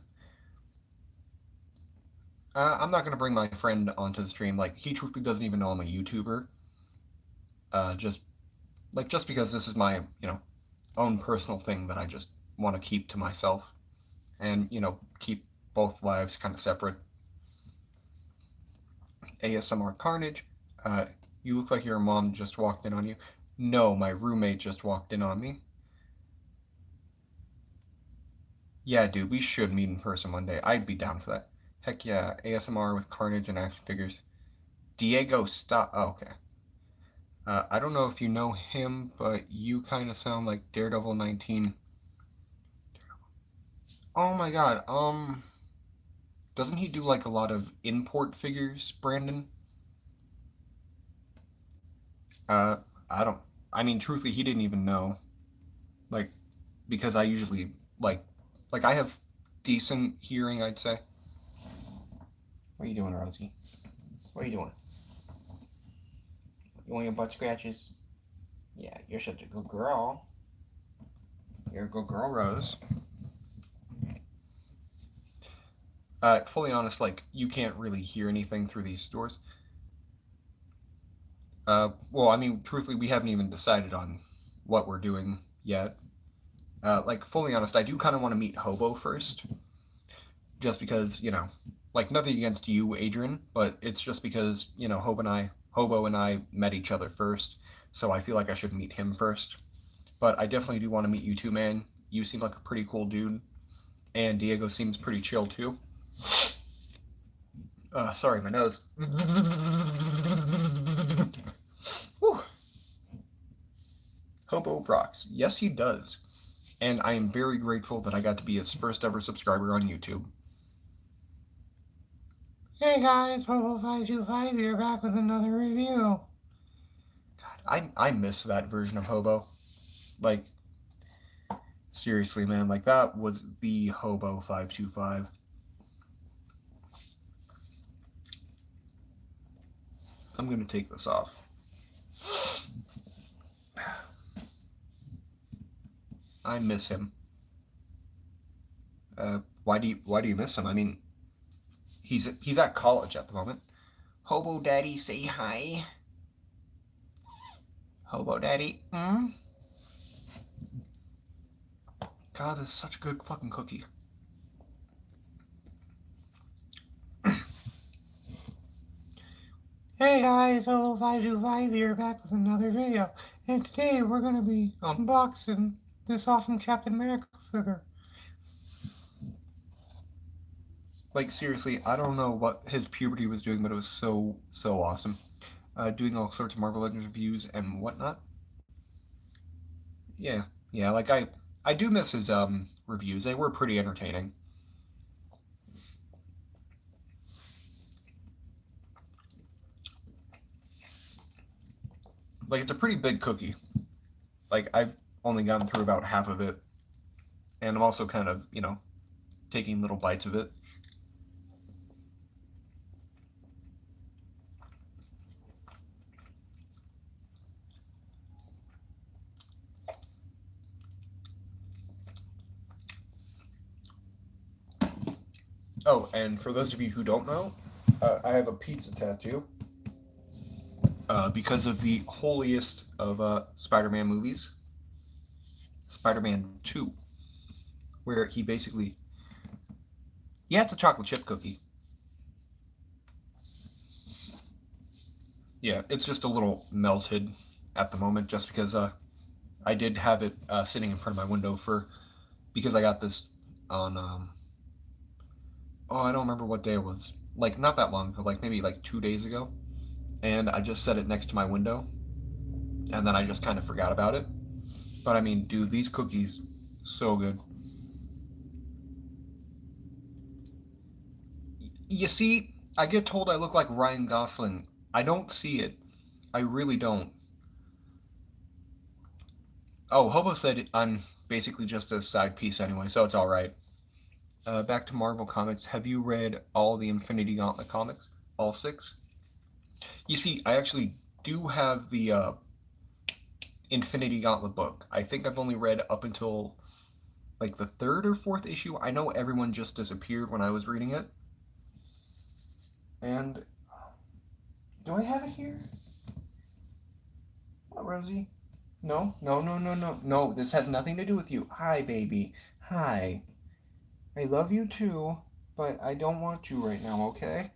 I'm not gonna bring my friend onto the stream. Like, he truthfully doesn't even know I'm a YouTuber. Just because this is my, own personal thing that I just want to keep to myself, and keep both lives kind of separate. ASMR Carnage. You look like your mom just walked in on you. No, my roommate just walked in on me. Yeah, dude, we should meet in person one day. I'd be down for that. Heck yeah, ASMR with Carnage and action figures. Diego, stop. Oh, okay. I don't know if you know him, but you kind of sound like Daredevil 19. Oh my god, doesn't he do like a lot of import figures, Brandon? Uh, I don't. I mean, truthfully, he didn't even know. Like, because I usually like I have decent hearing, I'd say. What are you doing, Rosie? What are you doing? You want your butt scratches? Yeah, you're such a good girl. You're a good girl, Rose. Fully honest, like, you can't really hear anything through these doors. Well, I mean, truthfully, we haven't even decided on what we're doing yet. Like, fully honest, I do kind of want to meet Hobo first. Just because, like, nothing against you, Adrian, but it's just because, Hobo and I met each other first, so I feel like I should meet him first. But I definitely do want to meet you too, man. You seem like a pretty cool dude, and Diego seems pretty chill too. Sorry, my nose. Whew. Hobo rocks. Yes, he does. And I am very grateful that I got to be his first ever subscriber on YouTube. Hey guys, Hobo525 here, back with another review. God, I miss that version of Hobo. Like, seriously, man, like, that was the Hobo525. I'm gonna take this off. I miss him. Why do you miss him? I mean, he's at college at the moment. Hobo Daddy, say hi. Hobo Daddy. God, this is such a good fucking cookie. Hey guys, Hobo525 here, back with another video. And today we're gonna be unboxing this awesome Captain America figure. Like, seriously, I don't know what his puberty was doing, but it was so awesome. Doing all sorts of Marvel Legends reviews and whatnot. Yeah, like, I do miss his reviews. They were pretty entertaining. Like, it's a pretty big cookie. Like, I've only gotten through about half of it. And I'm also kind of, taking little bites of it. Oh, and for those of you who don't know, I have a pizza tattoo. Because of the holiest of Spider-Man movies, Spider-Man 2, where he basically, yeah, it's a chocolate chip cookie. Yeah, it's just a little melted at the moment, just because I did have it sitting in front of my window because I got this on oh, I don't remember what day it was. Like, not that long, but like maybe like 2 days ago, and I just set it next to my window, and then I just kind of forgot about it. But I mean, dude, these cookies, so good. You see, I get told I look like Ryan Gosling. I don't see it. I really don't. Oh, Hobo said I'm basically just a side piece anyway, so it's alright. Back to Marvel Comics. Have you read all the Infinity Gauntlet comics? All six? You see, I actually do have the Infinity Gauntlet book. I think I've only read up until like the third or fourth issue. I know everyone just disappeared when I was reading it. And do I have it here? What, Rosie? No, no, no, no, no, no. This has nothing to do with you. Hi, baby. Hi. I love you too, but I don't want you right now, okay?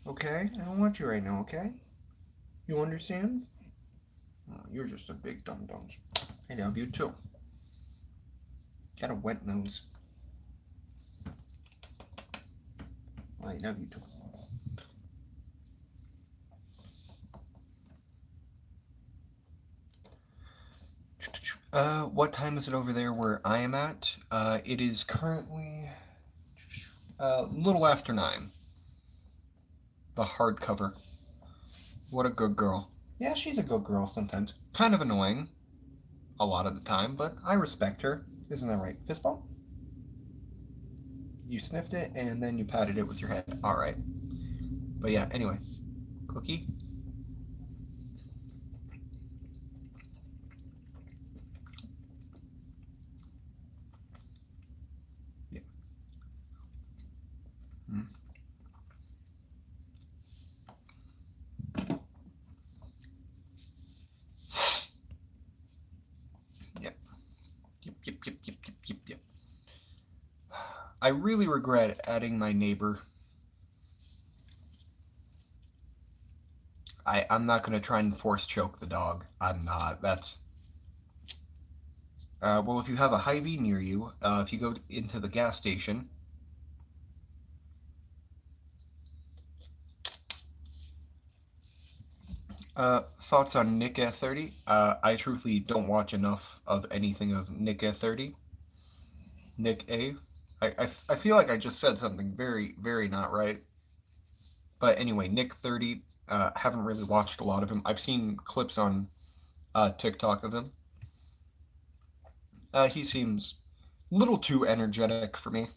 Okay? I don't want you right now, okay? You understand? Oh, you're just a big dum dum. I love you too. Got a wet nose. I love you too. What time is it over there where I am at? It is currently a little after 9. The hardcover. What a good girl. Yeah, she's a good girl sometimes. Kind of annoying a lot of the time, but I respect her. Isn't that right? Fistball? You sniffed it and then you patted it with your head. Alright. But yeah, anyway. Cookie? Yeah. Mm. Yep. Yep, yep, yep, yep, yep, yep, yep. I really regret adding my neighbor. I'm not going to try and force choke the dog. I'm not. That's. Well, if you have a Hy-Vee near you, if you go into the gas station, thoughts on Nick at 30? I truthfully don't watch enough of anything of Nick at 30. Nick A. I feel like I just said something very, very not right. But anyway, Nick 30, haven't really watched a lot of him. I've seen clips on TikTok of him. He seems a little too energetic for me.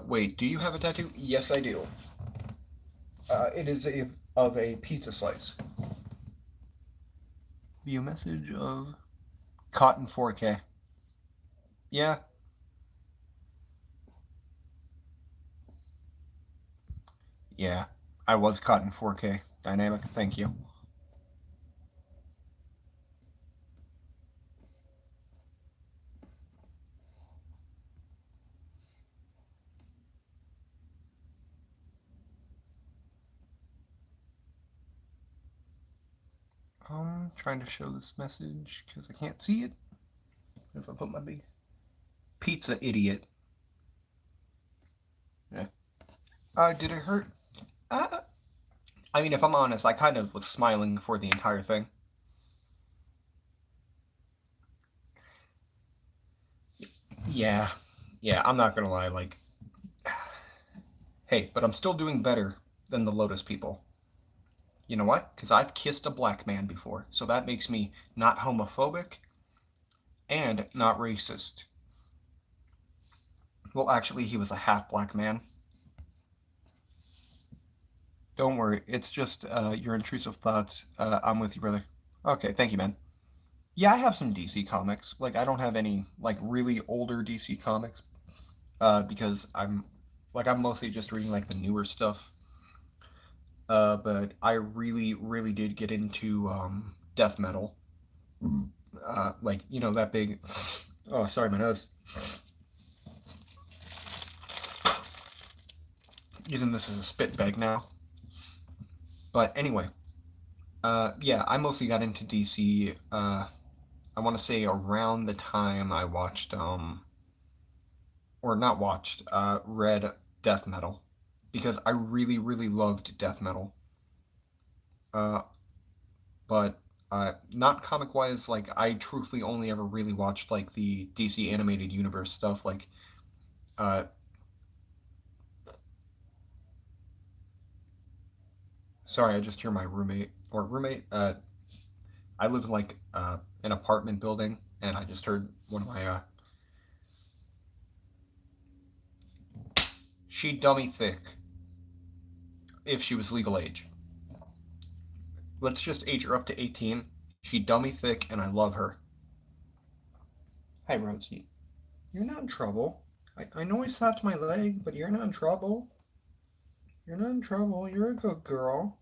Wait, do you have a tattoo? Yes, I do. It is of a pizza slice. View message of Cotton 4K. Yeah. Yeah. I was Cotton 4K. Dynamic, thank you. I'm trying to show this message because I can't see it. If I put my big pizza idiot. Yeah. Did it hurt? Uh, I mean, if I'm honest, I kind of was smiling for the entire thing. Yeah. Yeah, I'm not gonna lie, like, hey, but I'm still doing better than the Lotus people. You know what? Because I've kissed a black man before, so that makes me not homophobic and not racist. Well, actually, he was a half black man. Don't worry, it's just your intrusive thoughts. I'm with you, brother. Okay, thank you, man. Yeah, I have some DC comics. Like, I don't have any like really older DC comics because I'm mostly just reading like the newer stuff. But I really, really did get into death metal. Like that big. Oh, sorry, my nose. Using this as a spit bag now. But anyway, yeah, I mostly got into DC. I want to say around the time I watched, or not watched, read death metal, because I really, really loved death metal. Uh, but not comic wise. Like I truthfully only ever really watched like the DC animated universe stuff. Like, uh, sorry, I just hear my roommate. I live in like an apartment building, and I just heard one of my she dummy thick if she was legal age. Let's just age her up to 18. She dummy thick, and I love her. Hi, Rosie. You're not in trouble. I know I slapped my leg, but you're not in trouble. You're not in trouble. You're a good girl.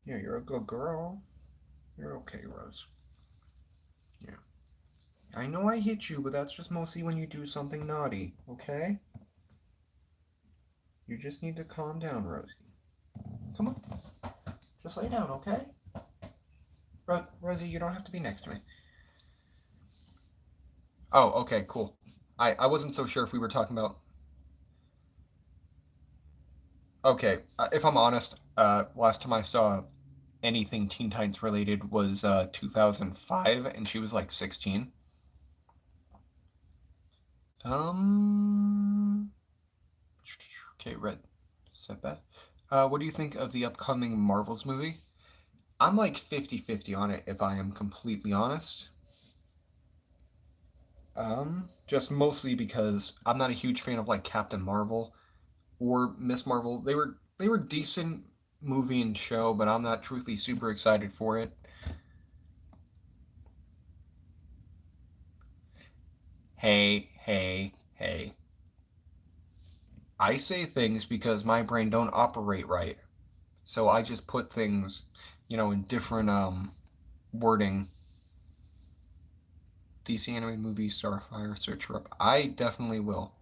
Yeah, you're a good girl. You're okay, Rose. Yeah. I know I hit you, but that's just mostly when you do something naughty, okay? You just need to calm down, Rosie. Come on. Just lay down, okay? Rosie, you don't have to be next to me. Oh, okay, cool. I wasn't so sure if we were talking about. Okay, if I'm honest, last time I saw anything Teen Titans related was 2005, and she was like 16. Um. Okay, Red said that. What do you think of the upcoming Marvels movie? I'm like 50-50 on it, if I am completely honest. Just mostly because I'm not a huge fan of like Captain Marvel or Miss Marvel. They were decent movie and show, but I'm not truthfully super excited for it. Hey, hey, hey. I say things because my brain don't operate right. So I just put things, in different wording. DC animated movie, Starfire, search her up. I definitely will.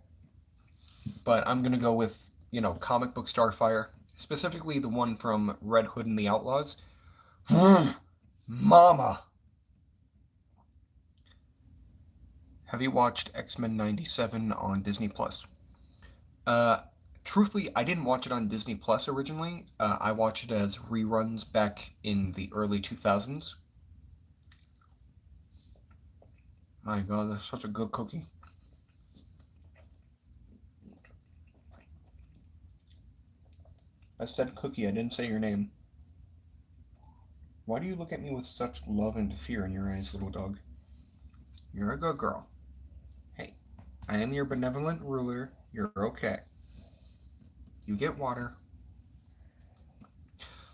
But I'm gonna go with, comic book Starfire, specifically the one from Red Hood and the Outlaws. Mama! Have you watched X-Men 97 on Disney Plus? Uh, Truthfully, I didn't watch it on Disney Plus originally. I watched it as reruns back in the early 2000s. My God, that's such a good cookie. I said cookie, I didn't say your name. Why do you look at me with such love and fear in your eyes, little dog? You're a good girl. Hey, I am your benevolent ruler. You're okay. You get water.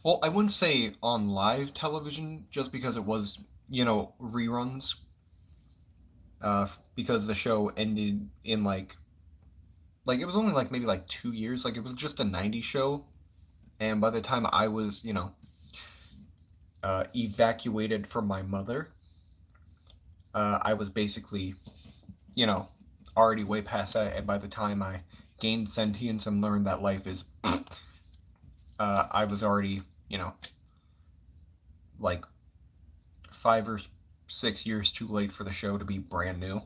Well, I wouldn't say on live television just because it was, reruns. Because the show ended in like it was only like maybe like 2 years. Like it was just a '90s show, and by the time I was, evacuated from my mother, I was basically, you know, already way past that. And by the time I gained sentience and learned that life is, I was already, like 5 or 6 years too late for the show to be brand new.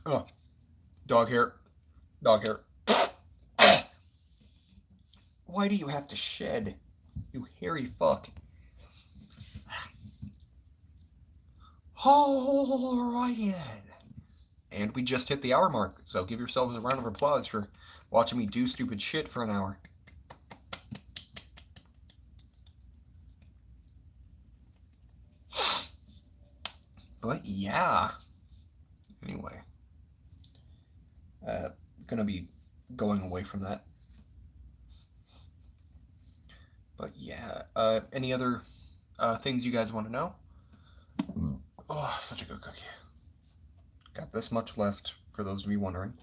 Oh, dog hair, dog hair. Why do you have to shed, you hairy fuck? Alrighty then. And we just hit the hour mark, so give yourselves a round of applause for watching me do stupid shit for an hour. But yeah. Anyway. Gonna be going away from that. But yeah. Any other things you guys want to know? Oh, such a good cookie. Got this much left for those of you wondering.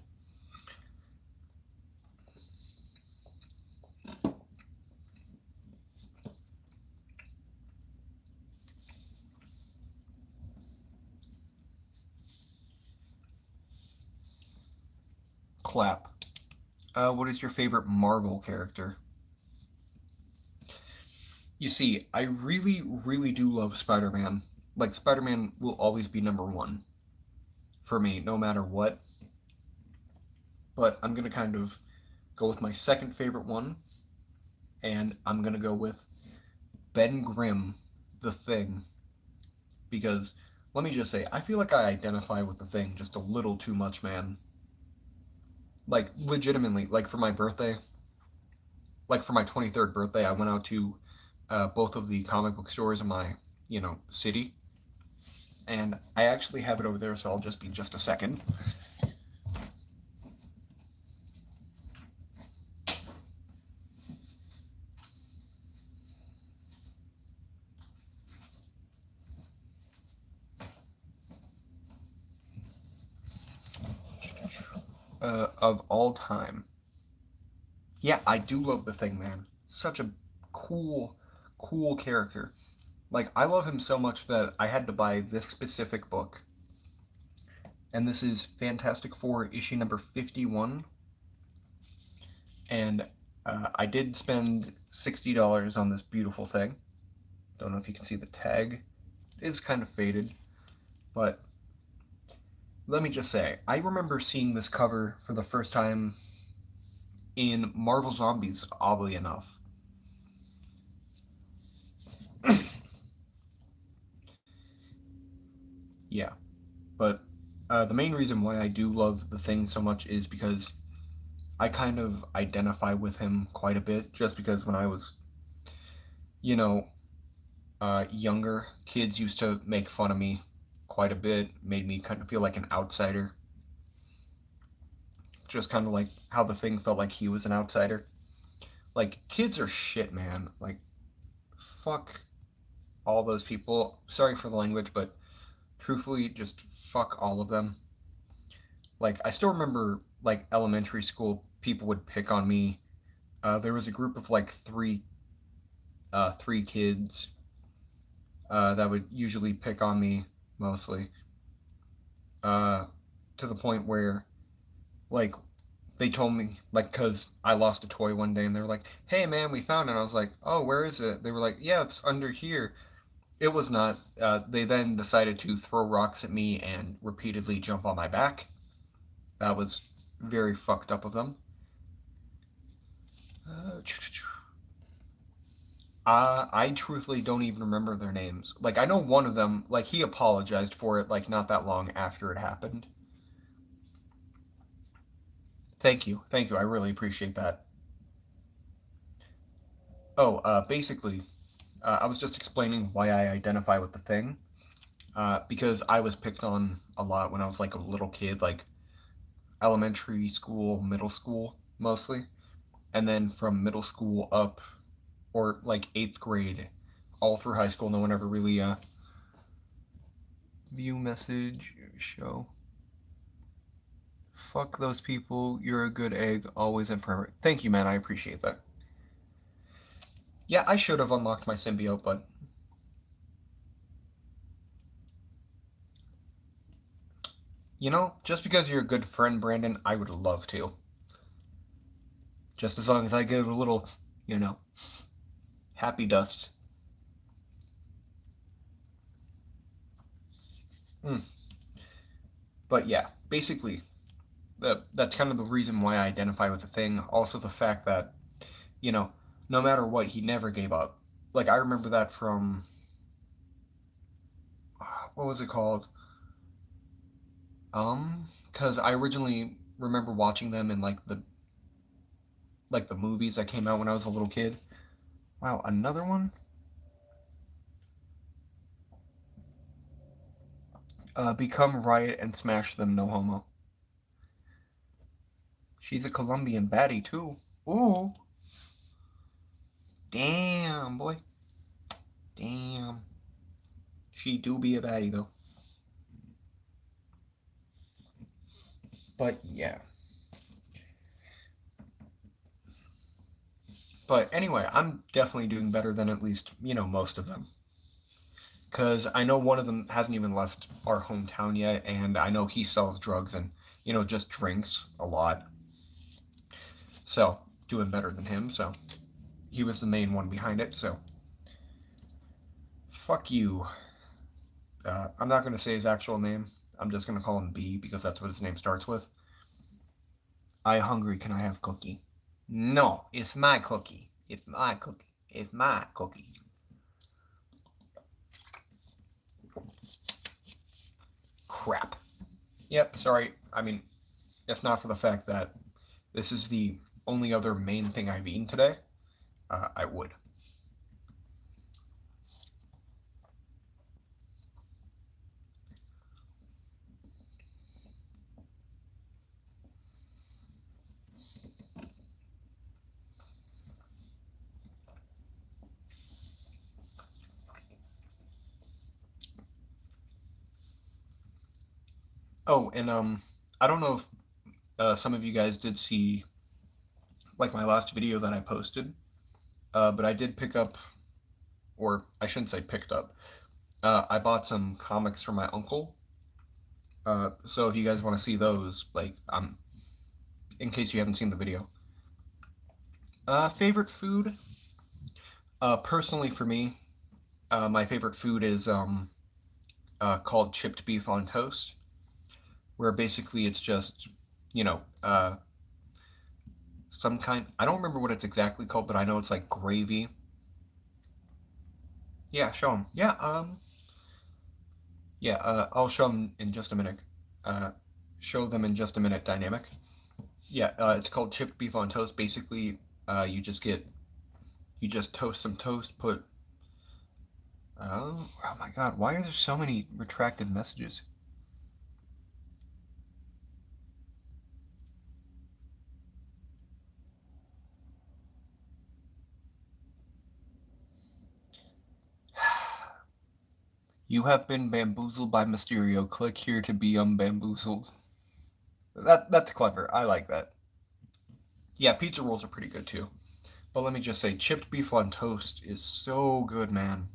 Clap. What is your favorite Marvel character? You see, I really, really do love Spider-Man. Like, Spider-Man will always be number one for me, no matter what. But I'm gonna kind of go with my second favorite one, and I'm gonna go with Ben Grimm, the Thing, because let me just say, I feel like I identify with the Thing just a little too much, man. Like, legitimately, like for my birthday, like for my 23rd birthday, I went out to both of the comic book stores in my, city, and I actually have it over there, so I'll just be just a second. Of all time. Yeah, I do love the Thing, man. Such a cool, cool character. Like, I love him so much that I had to buy this specific book. And this is Fantastic Four issue number 51. And I did spend $60 on this beautiful thing. Don't know if you can see the tag. It is kind of faded. But let me just say, I remember seeing this cover for the first time in Marvel Zombies, oddly enough. Yeah, but the main reason why I do love the Thing so much is because I kind of identify with him quite a bit, just because when I was, you know, younger, kids used to make fun of me quite a bit, made me kind of feel like an outsider. Just kind of like how the Thing felt like he was an outsider. Like, kids are shit, man. Like, fuck all those people. Sorry for the language, but truthfully, just fuck all of them. Like, I still remember, like, elementary school, people would pick on me. There was a group of, like, three kids that would usually pick on me, mostly. Uh, to the point where, like, they told me, like, because I lost a toy one day, and they were like, hey, man, we found it. I was like, oh, where is it? They were like, yeah, it's under here. It was not. They then decided to throw rocks at me and repeatedly jump on my back. That was very fucked up of them. Uh, I truthfully don't even remember their names. Like, I know one of them, like, he apologized for it, like, not that long after it happened. Thank you. Thank you. I really appreciate that. Oh, basically, I was just explaining why I identify with the Thing. Because I was picked on a lot when I was, like, a little kid, like, elementary school, middle school, mostly. And then from middle school up, or, like, 8th grade, all through high school, no one ever really, view message, show. Fuck those people. You're a good egg, always and forever. Thank you, man. I appreciate that. Yeah, I should have unlocked my symbiote, but just because you're a good friend, Brandon, I would love to. Just as long as I get a little, you know, happy dust. Mm. But yeah, basically, that's kind of the reason why I identify with the Thing. Also, the fact that, you know, no matter what, he never gave up. Like, I remember that from, what was it called? Because I originally remember watching them in, like the movies that came out when I was a little kid. Wow, another one? Become Riot and smash them, no homo. She's a Colombian baddie, too. Ooh. Damn, boy. Damn. She do be a baddie, though. But, yeah. But anyway, I'm definitely doing better than at least, most of them. Because I know one of them hasn't even left our hometown yet, and I know he sells drugs and, just drinks a lot. So, doing better than him, so. He was the main one behind it, so. Fuck you. I'm not going to say his actual name. I'm just going to call him B, because that's what his name starts with. I hungry, can I have cookie? No, it's my cookie. It's my cookie. It's my cookie. Crap. Yep, sorry. I mean, if not for the fact that this is the only other main thing I've eaten today, I would. Oh, and I don't know if some of you guys did see like my last video that I posted, but I did pick up, or I shouldn't say picked up. I bought some comics from my uncle. So if you guys want to see those, like, in case you haven't seen the video. Favorite food? Personally for me, my favorite food is called chipped beef on toast, where basically it's just, some kind. I don't remember what it's exactly called, but I know it's like gravy. Yeah, show them. I'll show them in just a minute. Show them in just a minute. Dynamic. Yeah, it's called chipped beef on toast. Basically, you just toast some toast. Put. Oh my God! Why are there so many retracted messages? You have been bamboozled by Mysterio. Click here to be unbamboozled. That's clever. I like that. Yeah, pizza rolls are pretty good too. But let me just say, chipped beef on toast is so good, man.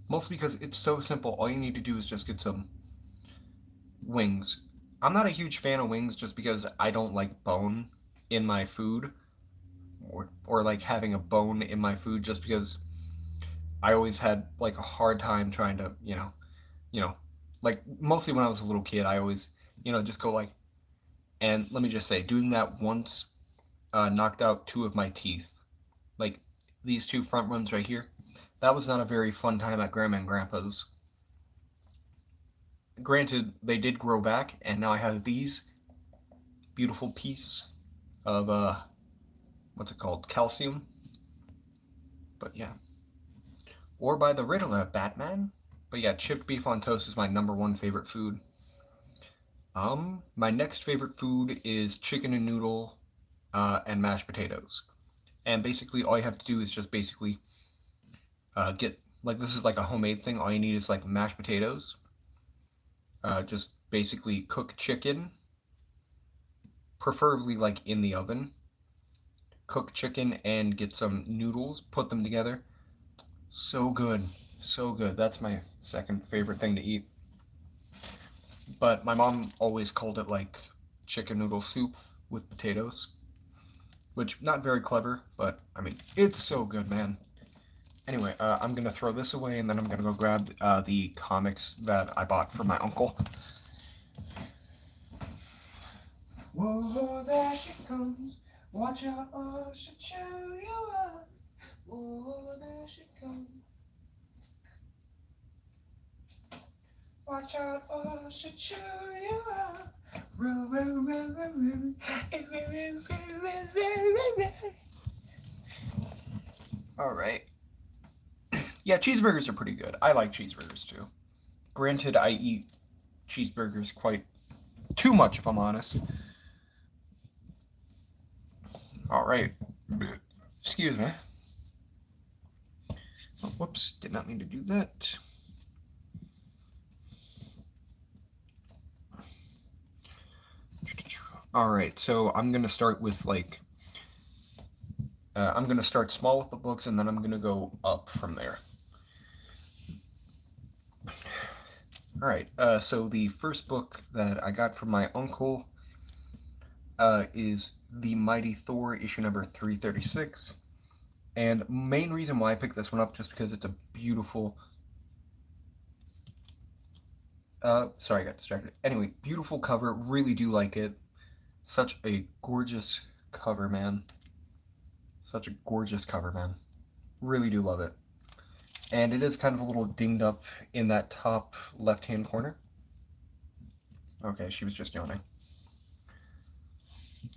Mostly because it's so simple. All you need to do is just get some wings. I'm not a huge fan of wings just because I don't like bone in my food. Or like having a bone in my food just because I always had like a hard time trying to, you know, like mostly when I was a little kid, I always, just go like, and let me just say, doing that once knocked out two of my teeth. Like these two front ones right here. That was not a very fun time at Grandma and Grandpa's. Granted, they did grow back, and now I have these beautiful piece of what's it called? Calcium. But yeah. Or by the Riddler, Batman. But yeah, chipped beef on toast is my number one favorite food. My next favorite food is chicken and noodle and mashed potatoes. And basically, all you have to do is just basically get, like, this is like a homemade thing. All you need is like mashed potatoes. Just basically cook chicken, preferably like in the oven. Cook chicken and get some noodles, put them together. So good. So good. That's my second favorite thing to eat. But my mom always called it like chicken noodle soup with potatoes. Which, not very clever, but I mean, it's so good, man. Anyway, I'm gonna throw this away and then I'm gonna go grab the comics that I bought from my uncle. Whoa, there she comes. Watch out, or she'll chew you up. Whoa, there she comes. Watch out, or she'll chew you up. Alright. Yeah, cheeseburgers are pretty good. I like cheeseburgers too. Granted, I eat cheeseburgers quite too much, if I'm honest. All right. Excuse me. Oh, whoops, did not mean to do that. All right, so I'm gonna start with like, I'm gonna start small with the books, and then I'm gonna go up from there. All right, so the first book that I got from my uncle is The Mighty Thor, issue number 336. And main reason why I picked this one up just because it's a beautiful. Sorry, I got distracted. Anyway, beautiful cover. Really do like it. Such a gorgeous cover, man. Such a gorgeous cover, man. Really do love it. And it is kind of a little dinged up in that top left-hand corner. Okay, she was just yawning.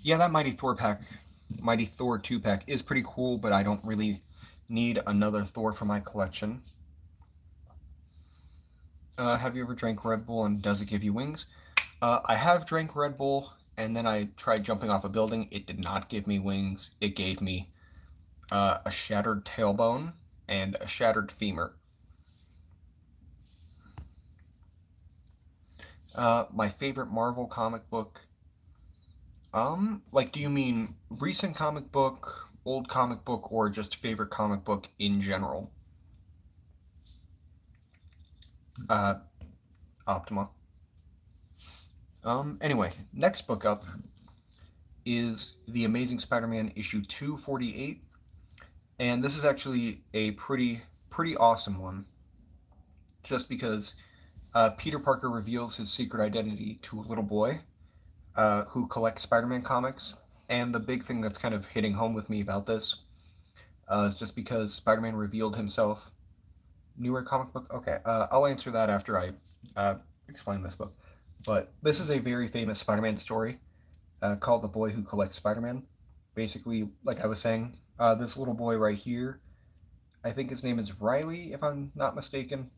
Yeah, that Mighty Thor 2-pack is pretty cool, but I don't really need another Thor for my collection. Have you ever drank Red Bull and does it give you wings? I have drank Red Bull and then I tried jumping off a building. It did not give me wings. It gave me a shattered tailbone and a shattered femur. My favorite Marvel comic book. Like, do you mean recent comic book, old comic book, or just favorite comic book in general? Optima. Anyway, next book up is The Amazing Spider-Man issue 248, and this is actually a pretty awesome one, just because Peter Parker reveals his secret identity to a little boy who collects Spider-Man comics, and the big thing that's kind of hitting home with me about this is just because Spider-Man revealed himself. Newer comic book? Okay, I'll answer that after I explain this book. But this is a very famous Spider-Man story called The Boy Who Collects Spider-Man. Basically, like I was saying, this little boy right here, I think his name is Riley, if I'm not mistaken.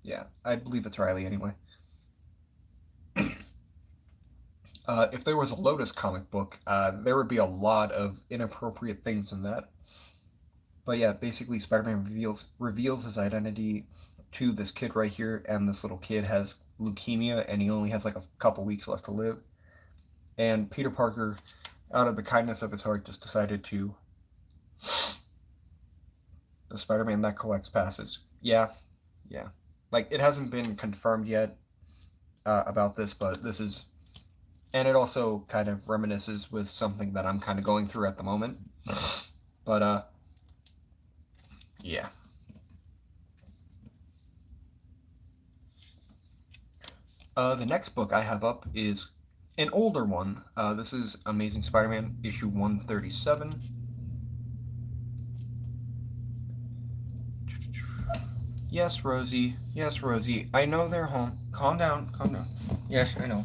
Yeah, I believe it's Riley anyway. If there was a Lotus comic book, there would be a lot of inappropriate things in that. But yeah, basically Spider-Man reveals his identity to this kid right here, and this little kid has leukemia, and he only has like a couple weeks left to live. And Peter Parker, out of the kindness of his heart, just decided to. The Spider-Man that collects passes. Yeah. Like, it hasn't been confirmed yet about this, but this is. And it also kind of reminisces with something that I'm kind of going through at the moment. But, yeah. The next book I have up is an older one. This is Amazing Spider-Man issue 137. Yes, Rosie. Yes, Rosie. I know they're home. Calm down. Yes, I know.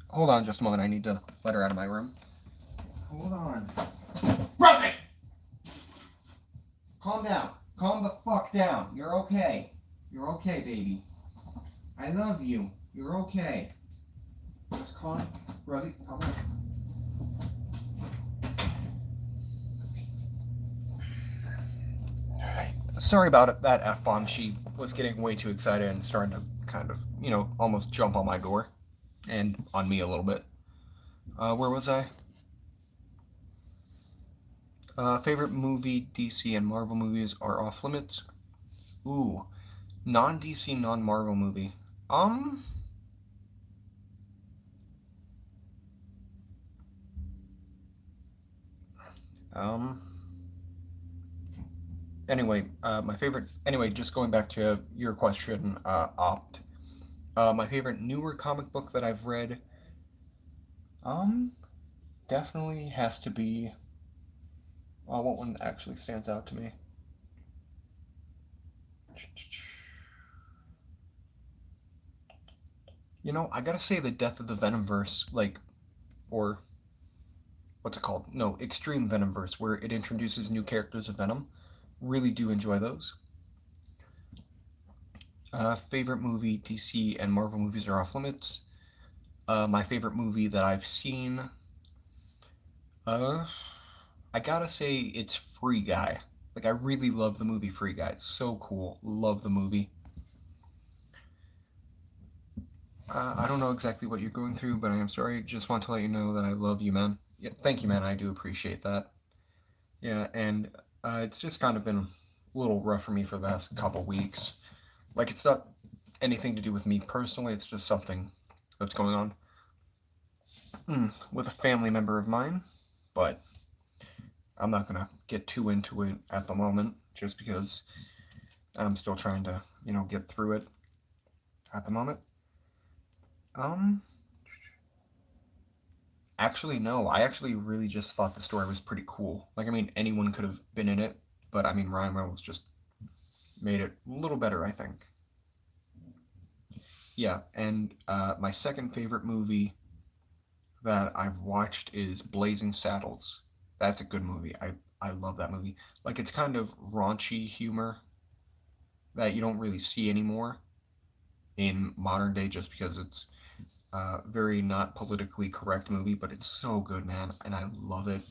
Hold on just a moment. I need to let her out of my room. Hold on. Rosie! Calm down. Calm the fuck down. You're okay. You're okay, baby. I love you. You're okay. Just calm. Rosie, calm down. Sorry about it, that F-bomb. She was getting way too excited and starting to kind of, almost jump on my door. And on me a little bit. Where was I? Favorite movie, DC and Marvel movies are off limits. Ooh. Non-DC, non-Marvel movie. Anyway, my favorite. Anyway, just going back to your question, Opt. My favorite newer comic book that I've read. Definitely has to be. What one actually stands out to me? I gotta say the Death of the Venomverse, or what's it called? No, Extreme Venomverse, where it introduces new characters of Venom. Really do enjoy those. Favorite movie, DC and Marvel movies are off limits. My favorite movie that I've seen, uh, I gotta say it's Free Guy. Like, I really love the movie Free Guy. It's so cool. Love the movie. I don't know exactly what you're going through, but I am sorry. Just want to let you know that I love you, man. Yeah, thank you, man. I do appreciate that. Yeah, and it's just kind of been a little rough for me for the last couple weeks. Like, it's not anything to do with me personally, it's just something that's going on with a family member of mine. But I'm not gonna get too into it at the moment, just because I'm still trying to, get through it at the moment. Um, Actually, no. I actually really just thought the story was pretty cool. Like, I mean, anyone could have been in it, but I mean, Ryan Reynolds just made it a little better, I think. Yeah, and my second favorite movie that I've watched is Blazing Saddles. That's a good movie. I love that movie. Like, it's kind of raunchy humor that you don't really see anymore in modern day, just because it's a very not politically correct movie, but it's so good, man, and I love it.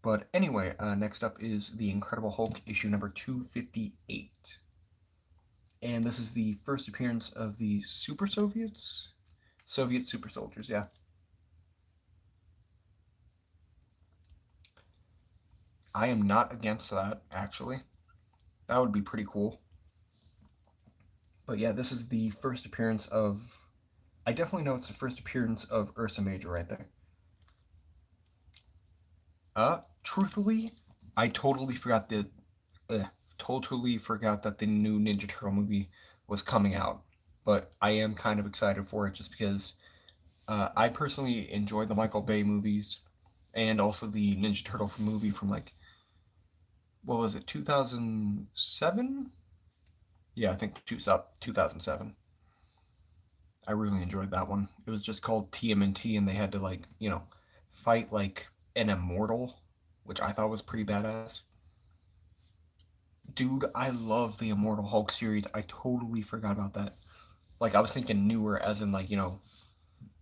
But anyway, next up is The Incredible Hulk, issue number 258. And this is the first appearance of the Super Soviets? Soviet super soldiers, yeah. I am not against that, actually. That would be pretty cool. But yeah, this is the first appearance of. I definitely know it's the first appearance of Ursa Major right there. Truthfully, I uh, totally forgot that the new Ninja Turtle movie was coming out. But I am kind of excited for it just because I personally enjoy the Michael Bay movies and also the Ninja Turtle movie from like, what was it, 2007? Yeah, I think 2007. I really enjoyed that one. It was just called TMNT, and they had to like, fight like an immortal, which I thought was pretty badass. Dude, I love the Immortal Hulk series. I totally forgot about that. Like, I was thinking newer, as in like,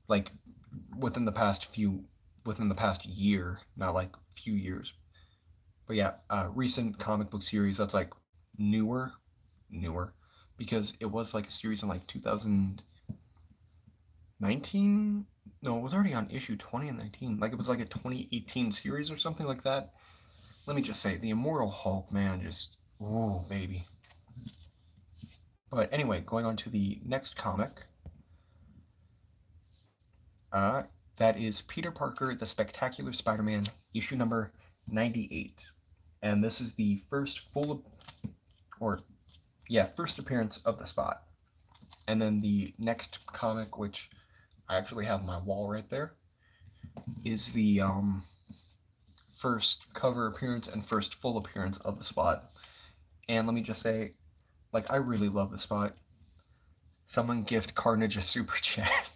like within the past few, within the past year, not like few years. But yeah, recent comic book series that's like newer, because it was like a series in like 2019. No, it was already on issue 20 and 19. Like, it was like a 2018 series or something like that. Let me just say, the Immortal Hulk, man, just ooh baby. But anyway, going on to the next comic. Uh, that is Peter Parker, the Spectacular Spider-Man, issue number 98. And this is the first or yeah, first appearance of the Spot. And then the next comic, which I actually have on my wall right there, is the first cover appearance and first full appearance of the Spot. And let me just say, like, I really love the Spot. Someone gift Carnage a super chat.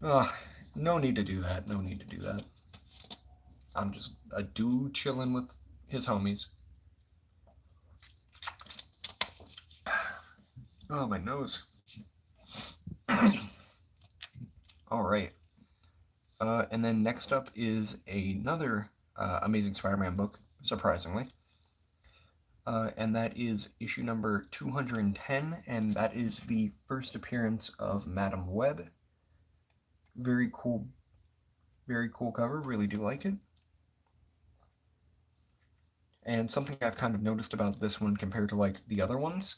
Ugh, no need to do that. No need to do that. I'm just a dude chilling with his homies. Oh, my nose. All right. And then next up is another Amazing Spider-Man book, surprisingly. And that is issue number 210, and that is the first appearance of Madam Web. Very cool cover. Really do like it. And something I've kind of noticed about this one compared to like the other ones,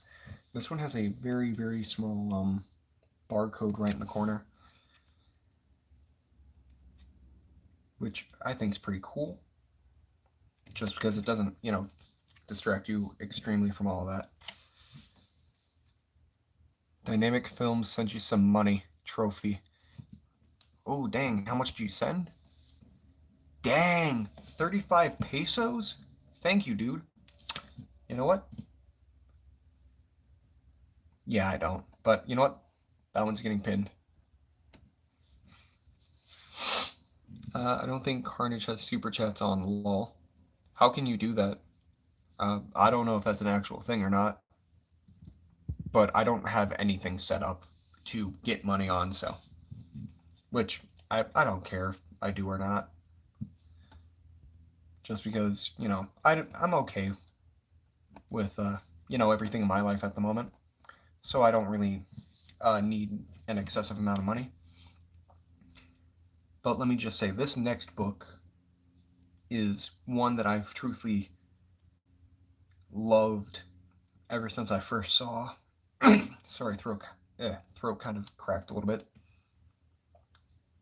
this one has a very small barcode right in the corner, which I think is pretty cool. Just because it doesn't, distract you extremely from all of that. Dynamic Films sent you some money. Trophy. Oh, dang. How much did you send? Dang. 35 pesos? Thank you, dude. You know what? Yeah, I don't. But you know what? That one's getting pinned. I don't think Carnage has super chats on LOL. How can you do that? I don't know if that's an actual thing or not. but I don't have anything set up to get money on, so which I don't care if I do or not, just because I'm okay with everything in my life at the moment, so I don't really need an excessive amount of money. But let me just say, this next book is one that I've truthfully loved ever since I first saw. Sorry, throat kind of cracked a little bit.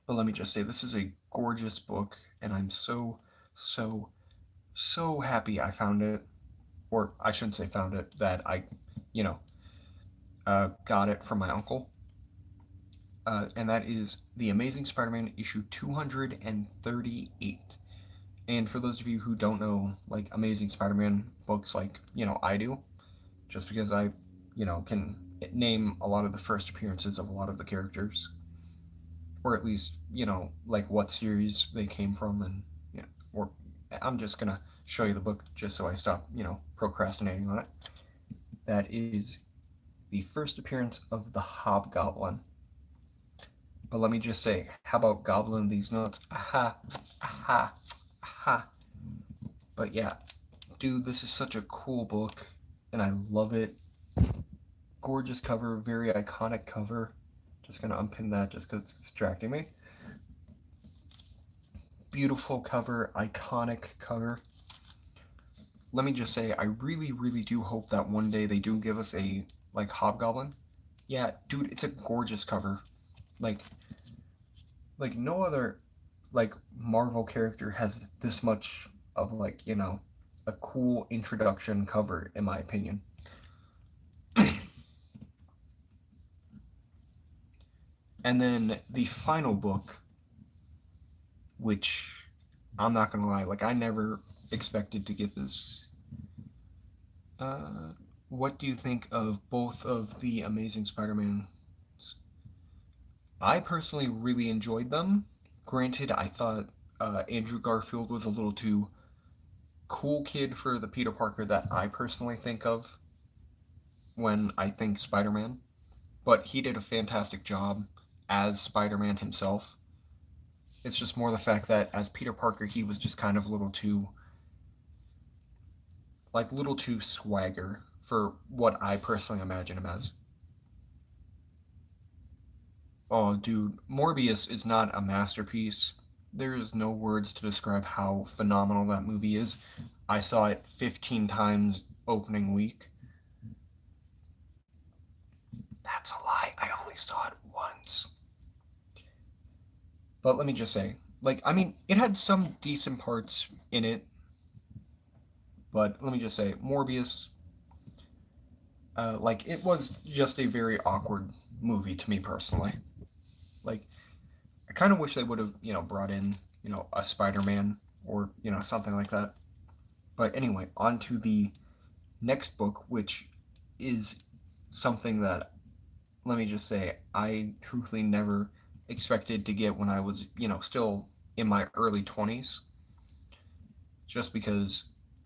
But let me just say, this is a gorgeous book, and I'm so, so, so happy I found it. Or I shouldn't say found it, that I, you know, got it from my uncle. And that is The Amazing Spider-Man issue 238. And for those of you who don't know, like, Amazing Spider-Man books like, I do, just because I, can name a lot of the first appearances of a lot of the characters, or at least, like what series they came from, and, or I'm just gonna show you the book just so I stop, procrastinating on it. That is the first appearance of the Hobgoblin. But let me just say, how about gobbling these nuts? Aha, aha, aha. But yeah, dude, this is such a cool book, and I love it. Gorgeous cover, very iconic cover. Just gonna unpin that just because it's distracting me. Beautiful cover, iconic cover. Let me just say, I really, really do hope that one day they do give us a, like, Hobgoblin. Yeah, dude, it's a gorgeous cover. Like no other, like, Marvel character has this much of, like, a cool introduction cover, in my opinion. And then the final book, which I'm not gonna lie, like, I never expected to get this. What do you think of both of the Amazing Spider-Man? I personally really enjoyed them. Granted, I thought Andrew Garfield was a little too cool kid for the Peter Parker that I personally think of when I think Spider-Man, but he did a fantastic job as Spider-Man himself. It's just more the fact that as Peter Parker, he was just kind of a little too swagger for what I personally imagine him as. Oh, dude, Morbius is not a masterpiece. There is no words to describe how phenomenal that movie is. I saw it 15 times opening week. That's a lie. I only saw it once. But let me just say, like, I mean, it had some decent parts in it. But let me just say, Morbius, like, it was just a very awkward movie to me personally. Like, I kind of wish they would have, brought in, a Spider-Man or, something like that. But anyway, on to the next book, which is something that, let me just say, I truthfully never expected to get when I was, still in my early 20s. Just because,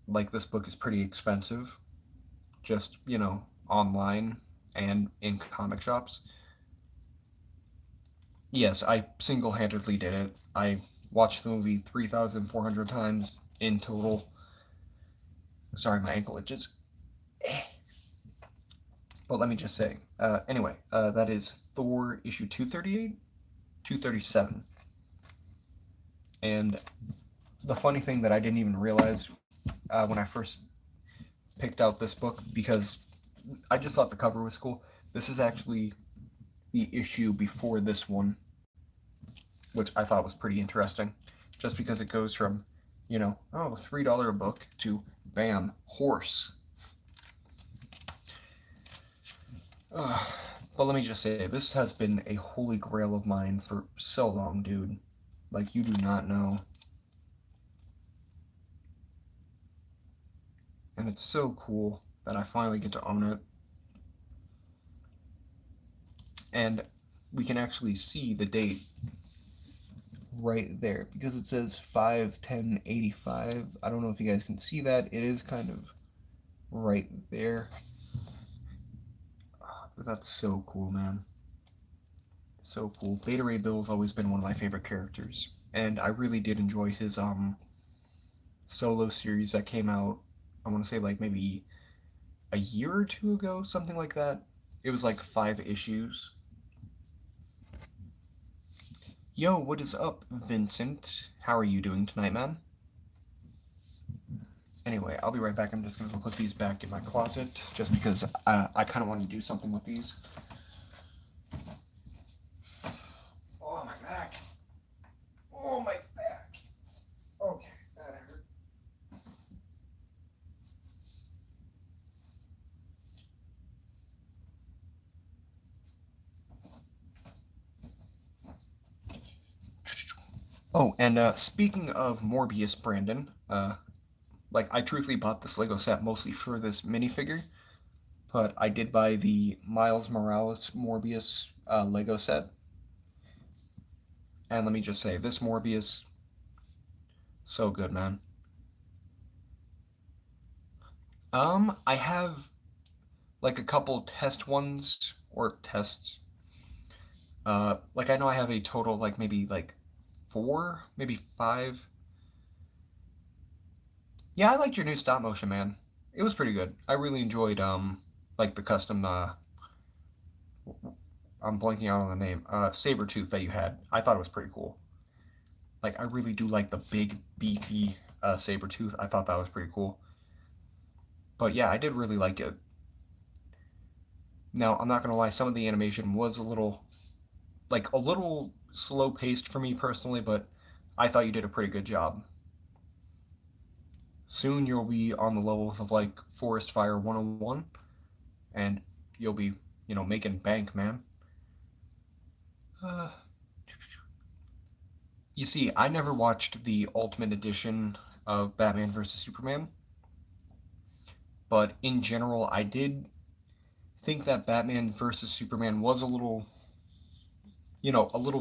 like, this book is pretty expensive, just, online and in comic shops. Yes, I single handedly did it. I watched the movie 3,400 times in total. Sorry, my ankle itches. But let me just say, anyway, that is Thor issue 238, 237. And the funny thing that I didn't even realize when I first picked out this book, because I just thought the cover was cool, this is actually the issue before this one, which I thought was pretty interesting, just because it goes from, $3 a book to, bam, horse. But let me just say, this has been a holy grail of mine for so long, dude. Like, you do not know. And it's so cool that I finally get to own it. And we can actually see the date right there, because it says 5/10/85. I don't know if you guys can see that. It is kind of right there. That's so cool, man. So cool. Beta Ray Bill's always been one of my favorite characters, and I really did enjoy his solo series that came out. I want to say like maybe a year or two ago, something like that. It was like 5 issues. Yo, what is up, Vincent? How are you doing tonight, man? Anyway, I'll be right back. I'm just gonna go put these back in my closet, just because I kind of want to do something with these. Oh, my back. Oh, my back. Okay, that hurt. Oh, and speaking of Morbius, Brandon, like I truthfully bought this Lego set mostly for this minifigure, but I did buy the Miles Morales Morbius Lego set. And let me just say, this Morbius, so good, man. I have like a couple test ones or tests. Like I know I have a total like maybe like 4, maybe 5. Yeah, I liked your new stop motion, man. It was pretty good. I really enjoyed like the custom I'm blanking out on the name. Saber tooth that you had. I thought it was pretty cool. Like I really do like the big beefy saber tooth. I thought that was pretty cool. But yeah, I did really like it. Now, I'm not gonna lie, some of the animation was a little slow paced for me personally, but I thought you did a pretty good job. Soon you'll be on the levels of like Forest Fire 101, and you'll be, making bank, man. Uh, you see, I never watched the Ultimate Edition of Batman vs. Superman, but in general, I did think that Batman vs. Superman was a little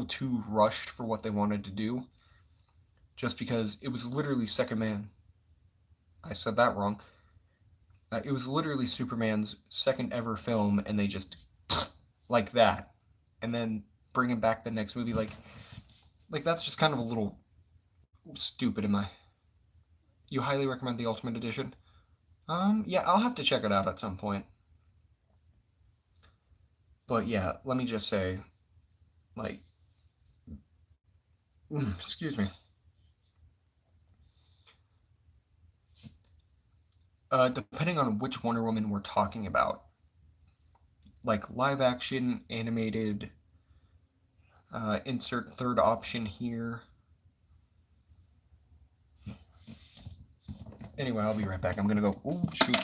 too rushed for what they wanted to do, just because it was literally Second Man. I said that wrong. It was literally Superman's second ever film, and they just like that, and then bring him back the next movie. Like that's just kind of a little stupid. In my, you highly recommend the Ultimate Edition? Yeah, I'll have to check it out at some point. But yeah, let me just say, like, excuse me. Depending on which Wonder Woman we're talking about, like live action, animated, insert third option here. Anyway, I'll be right back. I'm gonna go. Oh shoot!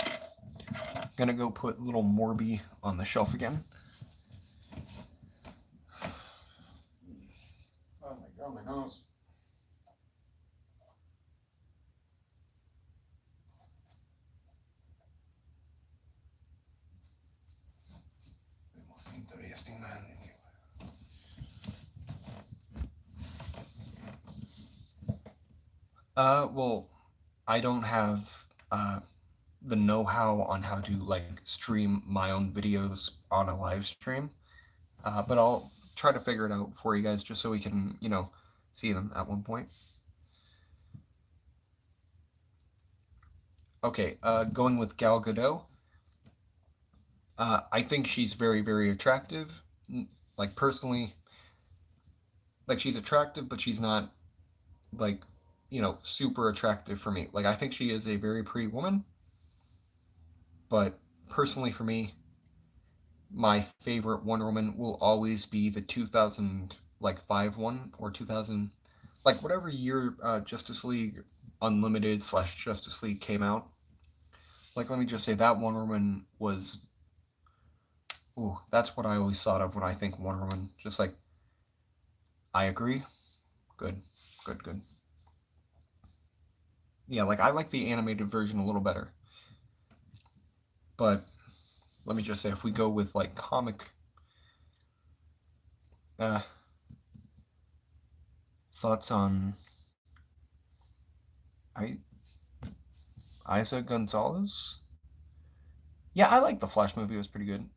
Gonna go put little Morby on the shelf again. Oh my god, my nose. Interesting, man. Well, I don't have the know-how on how to like stream my own videos on a live stream, but I'll try to figure it out for you guys just so we can, see them at one point. Okay, going with Gal Gadot. I think she's very, very attractive. Like personally, like she's attractive, but she's not like, super attractive for me. Like I think she is a very pretty woman, but personally for me, my favorite Wonder Woman will always be the 2005 one or 2000, like whatever year Justice League Unlimited / Justice League came out. Like let me just say that Wonder Woman was, ooh, that's what I always thought of when I think Wonder Woman. Just like, I agree. Good, good, good. Yeah, like I like the animated version a little better. But let me just say, if we go with like comic uh, thoughts on I Isa Gonzalez. Yeah, I like the Flash movie. It was pretty good.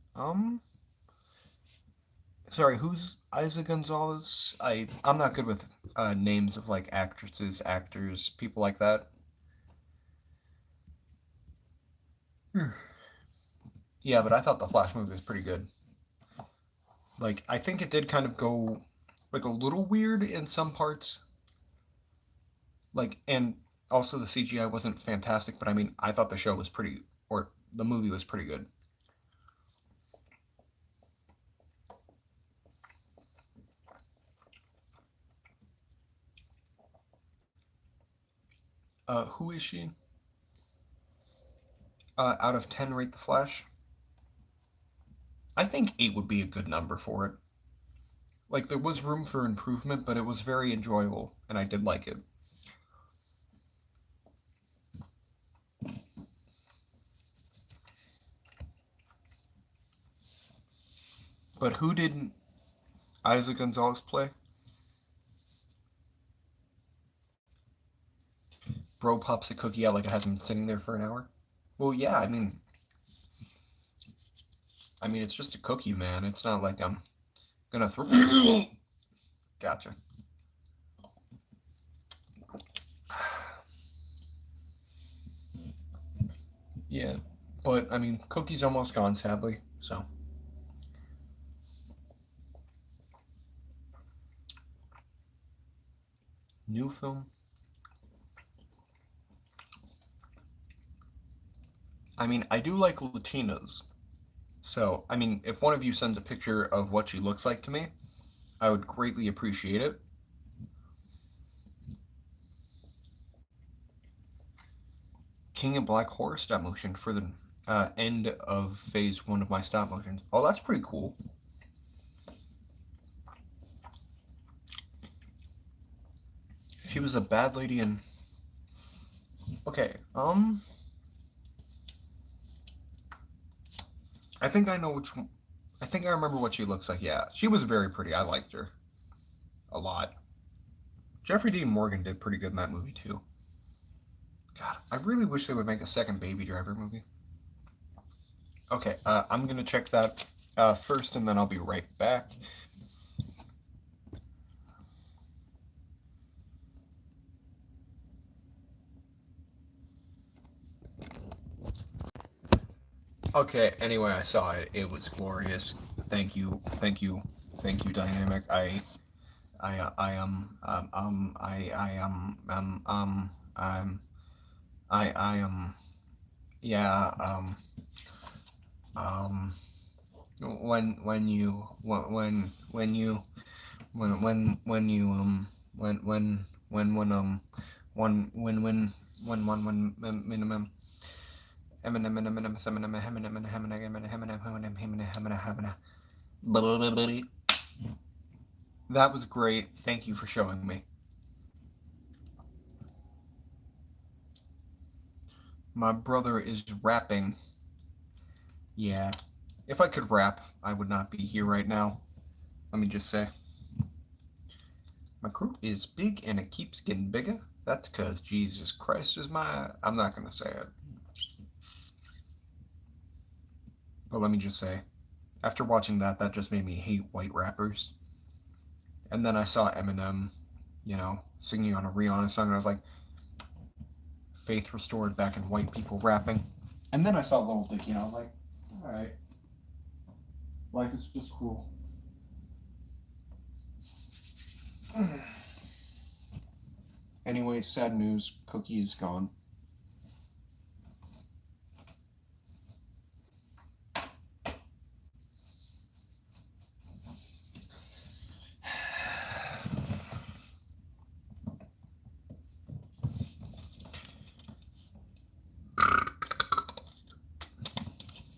Sorry, who's Isa Gonzalez? I'm not good with names of like actresses, actors, people like that. Yeah, but I thought the Flash movie was pretty good. Like, I think it did kind of go like a little weird in some parts. Like, and also the CGI wasn't fantastic, but I mean, I thought the show was pretty, or the movie was pretty good. Who is she? Out of 10, rate the Flash. I think 8 would be a good number for it. Like, there was room for improvement, but it was very enjoyable, and I did like it. But who didn't Isaac Gonzalez play? Bro pops a cookie out like it hasn't been sitting there for an hour. Well, yeah, I mean, it's just a cookie, man. It's not like I'm gonna throw. Gotcha. Yeah, but I mean, cookie's almost gone, sadly. So, new film. I mean, I do like Latinas. So, I mean, if one of you sends a picture of what she looks like to me, I would greatly appreciate it. King of Black Horror stop motion for the end of phase 1 of my stop motions. Oh, that's pretty cool. She was a bad lady in. Okay, I think I know which one. I think I remember what she looks like. Yeah, she was very pretty. I liked her a lot. Jeffrey Dean Morgan did pretty good in that movie too. God, I really wish they would make a second Baby Driver movie. Okay, I'm gonna check that first, and then I'll be right back. Okay. Anyway, I saw it. It was glorious. Thank you. Thank you. Thank you, Dynamic. I I yeah, um, when you, when you, when you, when minimum. That was great. Thank you for showing me. My brother is rapping. Yeah. If I could rap, I would not be here right now. Let me just say. My crew is big and it keeps getting bigger. That's because Jesus Christ is my. I'm not going to say it. But let me just say. After watching that, that just made me hate white rappers. And then I saw Eminem, singing on a Rihanna song, and I was like, faith restored back in white people rapping. And then I saw Lil Dicky, and I was like, all right, life is just cruel. Anyway, sad news. Cookie is gone.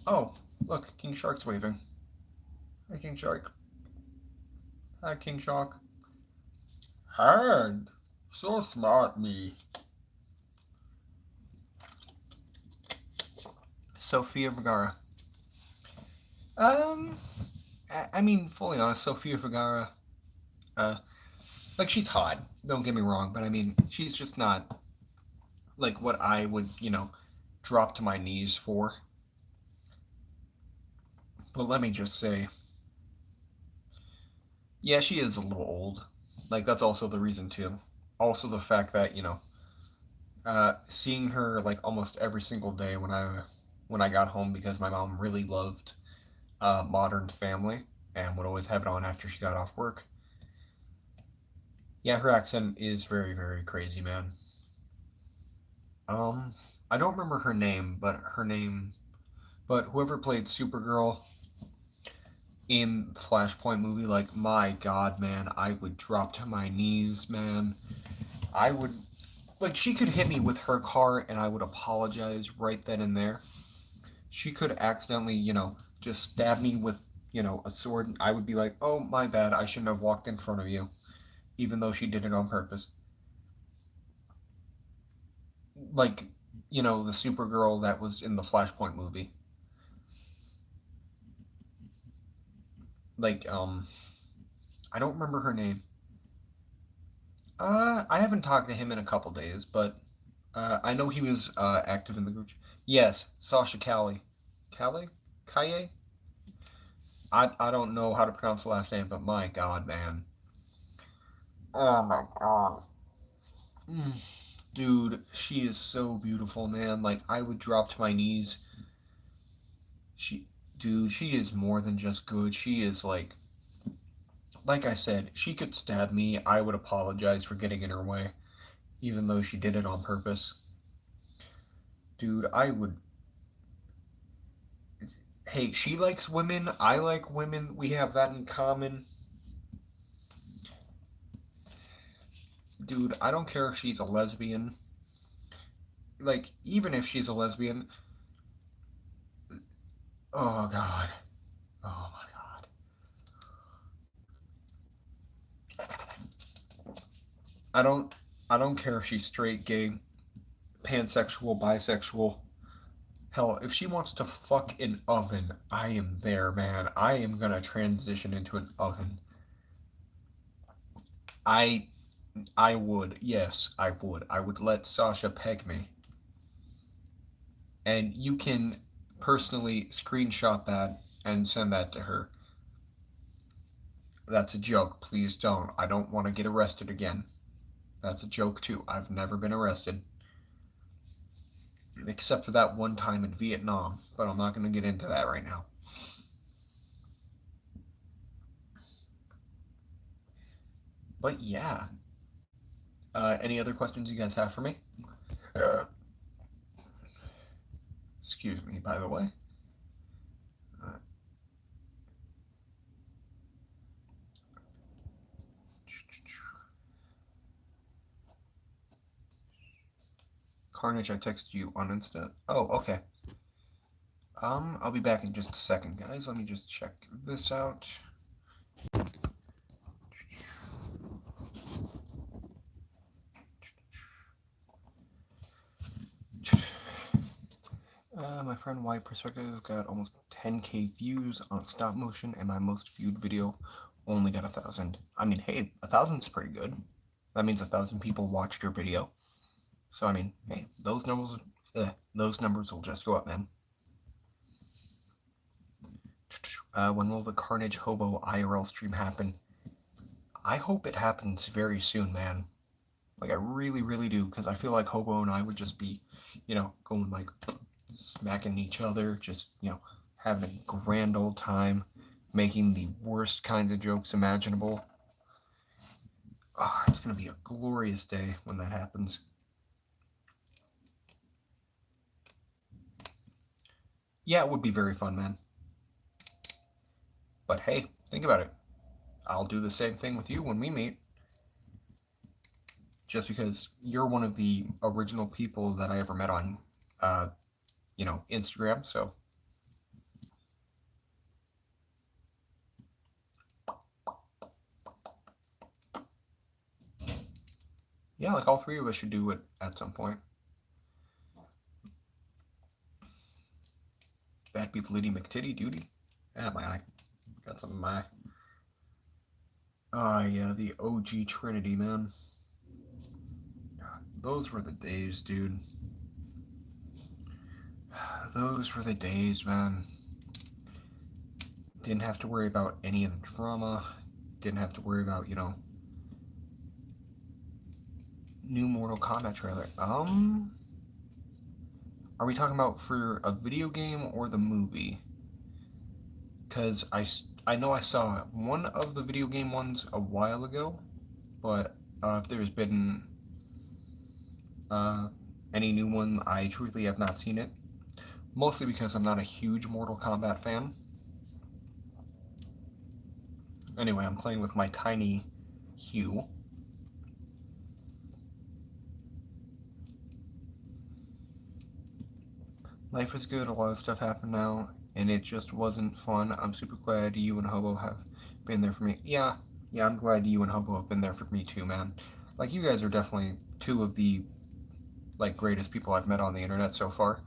Oh, look, King Shark's waving. Hi, King Shark. Hi, King Shark. Hand. So smart, me. Sofia Vergara. Um, I mean, fully honest, Sofia Vergara, uh, like, she's hot. Don't get me wrong, but I mean, she's just not, like, what I would, drop to my knees for. But let me just say, Yeah, she is a little old. Like that's also the reason too. Also the fact that seeing her like almost every single day when I got home because my mom really loved Modern Family and would always have it on after she got off work. Yeah, her accent is very very crazy, man. Um, I don't remember but whoever played Supergirl in the Flashpoint movie, like my God, man, I would drop to my knees, man. I would like she could hit me with her car and I would apologize right then and there. She could accidentally, just stab me with, a sword. I would be like, oh, my bad. I shouldn't have walked in front of you, even though she did it on purpose. Like, the Supergirl that was in the Flashpoint movie. Like, I don't remember her name. I haven't talked to him in a couple days, but I know he was active in the group. Yes, Sasha Callie. Callie? Kaye? I don't know how to pronounce the last name, but my God, man. Oh my God. Mm. Dude, she is so beautiful, man. Like I would drop to my knees. She Dude, she is more than just good. She is like I said, she could stab me. I would apologize for getting in her way, even though she did it on purpose. Dude, I would Hey, she likes women. I like women. We have that in common. Dude, I don't care if she's a lesbian. Like, even if she's a lesbian, oh God. Oh my God. I don't I don't care if she's straight, gay, pansexual, bisexual. Hell, if she wants to fuck an oven, I am there, man. I am gonna transition into an oven. I I would, yes, I would. I would let Sasha peg me. And you can personally screenshot that and send that to her. That's a joke. Please don't. I don't want to get arrested again. That's a joke too. I've never been arrested. Except for that one time in Vietnam, but I'm not going to get into that right now. But yeah, any other questions you guys have for me? Uh, Excuse me, by the way. Uh, Carnage, I texted you on Insta. Oh, okay. I'll be back in just a second, guys. Let me just check this out. My friend White Perspective got almost 10K views on stop motion, and my most viewed video only got 1,000. I mean, hey, 1,000's pretty good. That means 1,000 people watched your video. So I mean, hey, those numbers will just go up, man. When will the Carnage Hobo IRL stream happen? I hope it happens very soon, man. Like I really, really do, because I feel like Hobo and I would just be, going like smacking each other, just having a grand old time, making the worst kinds of jokes imaginable. Oh, it's gonna be a glorious day when that happens. Yeah, it would be very fun, man. But hey, think about it. I'll do the same thing with you when we meet. Just because you're one of the original people that I ever met on, uh, Instagram. So yeah, like all three of us should do it at some point. That'd be the Liddy McTitty duty. Ah, my eye. Got something in my eye. Ah, yeah, the OG Trinity, man. Those were the days, dude. Those were the days, man. Didn't have to worry about any of the drama. didn't have to worry about, new Mortal Kombat trailer. Are we talking about for a video game or the movie? Because I know I saw one of the video game ones a while ago, but if there's been any new one, I truthfully have not seen it. Mostly because I'm not a huge Mortal Kombat fan. Anyway, I'm playing with my tiny Hugh. Life is good, a lot of stuff happened now, and it just wasn't fun. I'm super glad you and Hobo have been there for me. Yeah, I'm glad you and Hobo have been there for me too, man. Like, you guys are definitely two of the, like, greatest people I've met on the internet so far.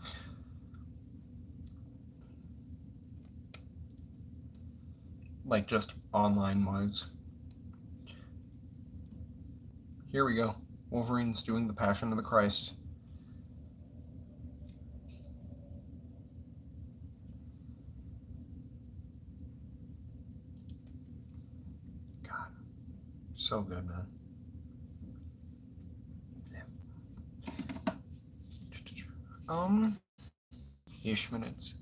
Like, just online-wise. Here we go. Wolverine's doing the Passion of the Christ. God. So good, man. Ish minutes.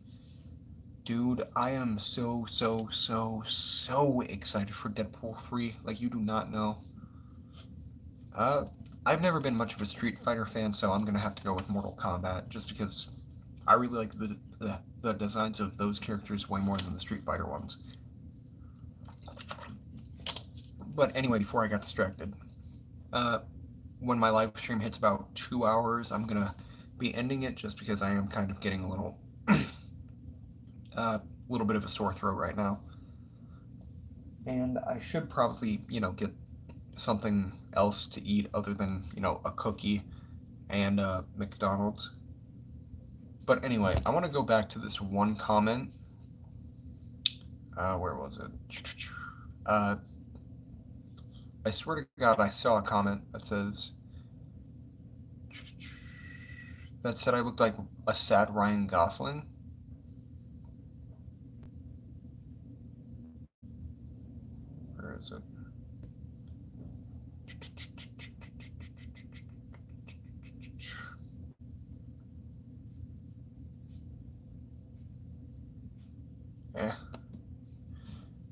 Dude, I am so excited for Deadpool 3. Like, you do not know. I've never been much of a Street Fighter fan, so I'm gonna have to go with Mortal Kombat, just because I really like the designs of those characters way more than the Street Fighter ones. But anyway, before I got distracted, when my live stream hits about 2 hours, I'm gonna be ending it just because I am kind of getting a little bit of a sore throat right now. And I should probably, get something else to eat other than, a cookie and McDonald's. But anyway, I want to go back to this one comment. Where was it? I swear to God, I saw a comment that said I looked like a sad Ryan Gosling. Where is it?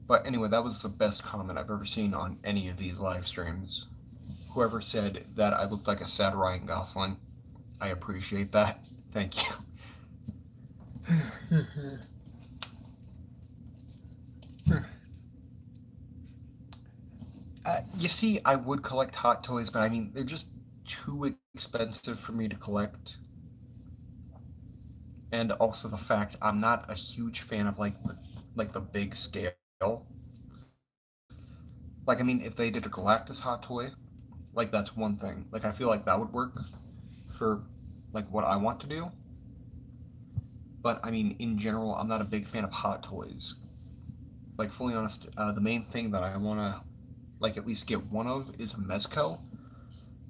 But anyway, that was the best comment I've ever seen on any of these live streams. Whoever said that I looked like a sad Ryan Gosling, I appreciate that. Thank you. You see, I would collect Hot Toys, but I mean, they're just too expensive for me to collect. And also the fact I'm not a huge fan of like the big scale. Like, I mean, if they did a Galactus Hot Toy, like, that's one thing. Like, I feel like that would work for like what I want to do. But I mean, in general, I'm not a big fan of Hot Toys. Like, fully honest, the main thing that I want to like at least get one of is a Mezco,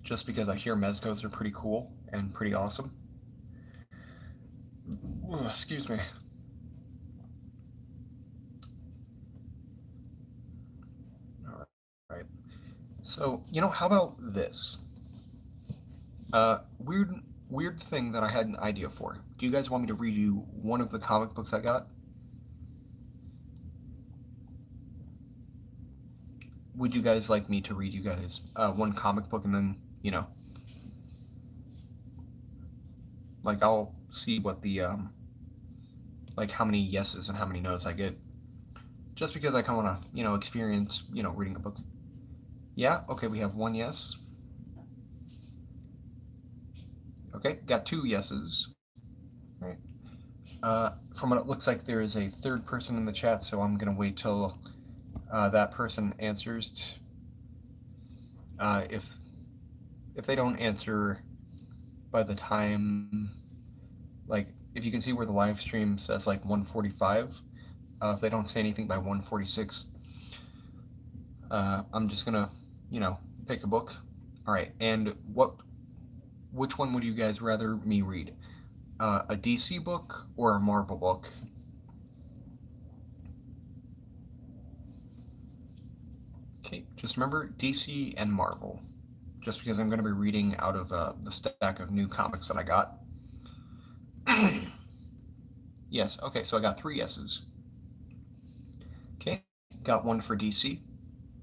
just because I hear Mezcos are pretty cool and pretty awesome. Ooh, excuse me. All right. So, how about this? Weird thing that I had an idea for. Do you guys want me to read you one of the comic books I got? Would you guys like me to read you guys one comic book and then, like, I'll see what the, like, how many yeses and how many nos I get. Just because I kind of want to, experience, reading a book. Yeah, okay, we have one yes. Okay, got 2 yeses. All right. From what it looks like, there is a third person in the chat, so I'm going to wait till that person answers. If they don't answer by the time, like, if you can see where the live stream says like 1:45, if they don't say anything by 1:46, I'm just gonna, pick a book. All right, and which one would you guys rather me read? A DC book or a Marvel book? just remember DC and Marvel. Just because I'm going to be reading out of the stack of new comics that I got. Yes, okay, so I got 3 yeses. Okay, got 1 for DC,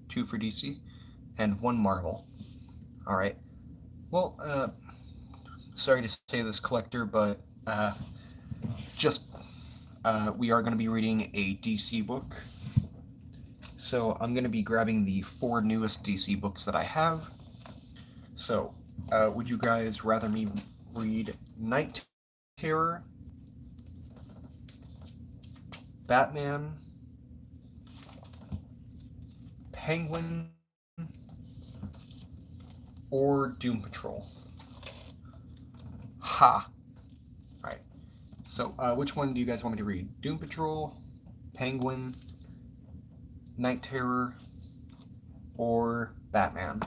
2 for DC, and 1 Marvel. Alright, well, sorry to say this, collector, but we are going to be reading a DC book. So I'm going to be grabbing the 4 newest DC books that I have. So, would you guys rather me read Night Terror, Batman, Penguin, or Doom Patrol? Ha! Alright. So, which one do you guys want me to read? Doom Patrol, Penguin, Night Terror, or Batman?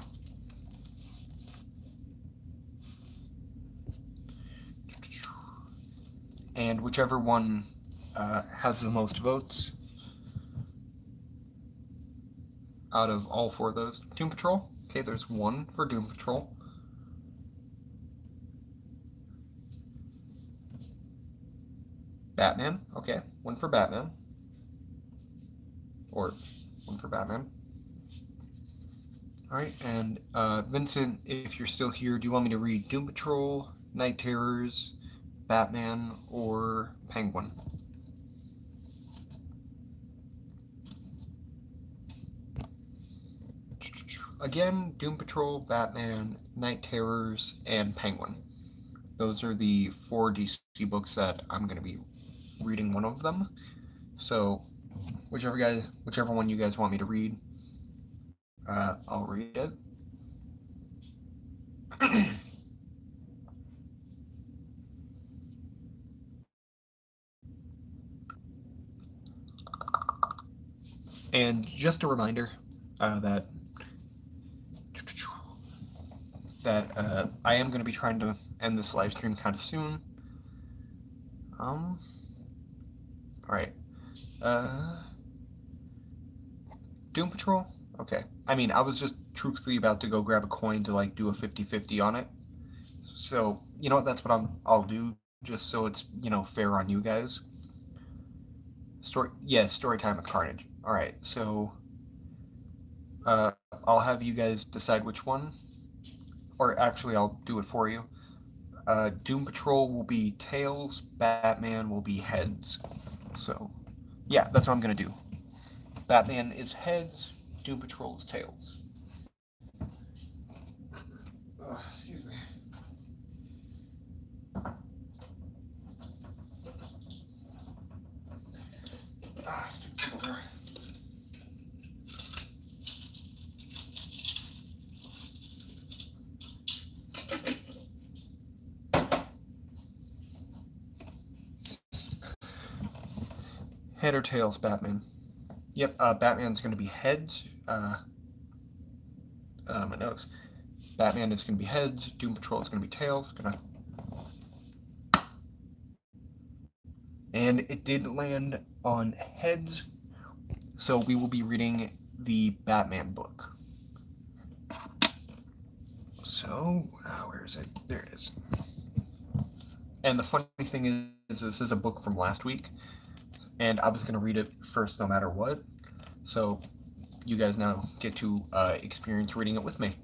And whichever one has the most votes out of all 4 of those. Doom Patrol? Okay, there's 1 for Doom Patrol. Batman? Okay, 1 for Batman. Or 1 for Batman. Alright, and Vincent, if you're still here, do you want me to read Doom Patrol, Night Terrors, Batman, or Penguin? Again, Doom Patrol, Batman, Night Terrors, and Penguin. Those are the 4 DC books that I'm going to be reading one of them. So, whichever one you guys want me to read, I'll read it. And just a reminder that I am going to be trying to end this live stream kind of soon. All right. Doom Patrol? Okay. I mean, I was just truthfully about to go grab a coin to like do a 50-50 on it. So, you know what? That's what I'll do, just so it's, fair on you guys. Story time with Carnage. All right. So, I'll have you guys decide which one, or actually, I'll do it for you. Doom Patrol will be tails. Batman will be heads. So, yeah, that's what I'm gonna do. Batman is heads. Doom Patrol is tails. Excuse me. Stupid over. Head or tails, Batman? Yep, Batman's going to be heads. My notes. Batman is going to be heads. Doom Patrol is going to be tails. And it did land on heads, so we will be reading the Batman book. So, where is it? There it is. And the funny thing is, this is a book from last week, and I was going to read it first no matter what. So, you guys now get to experience reading it with me.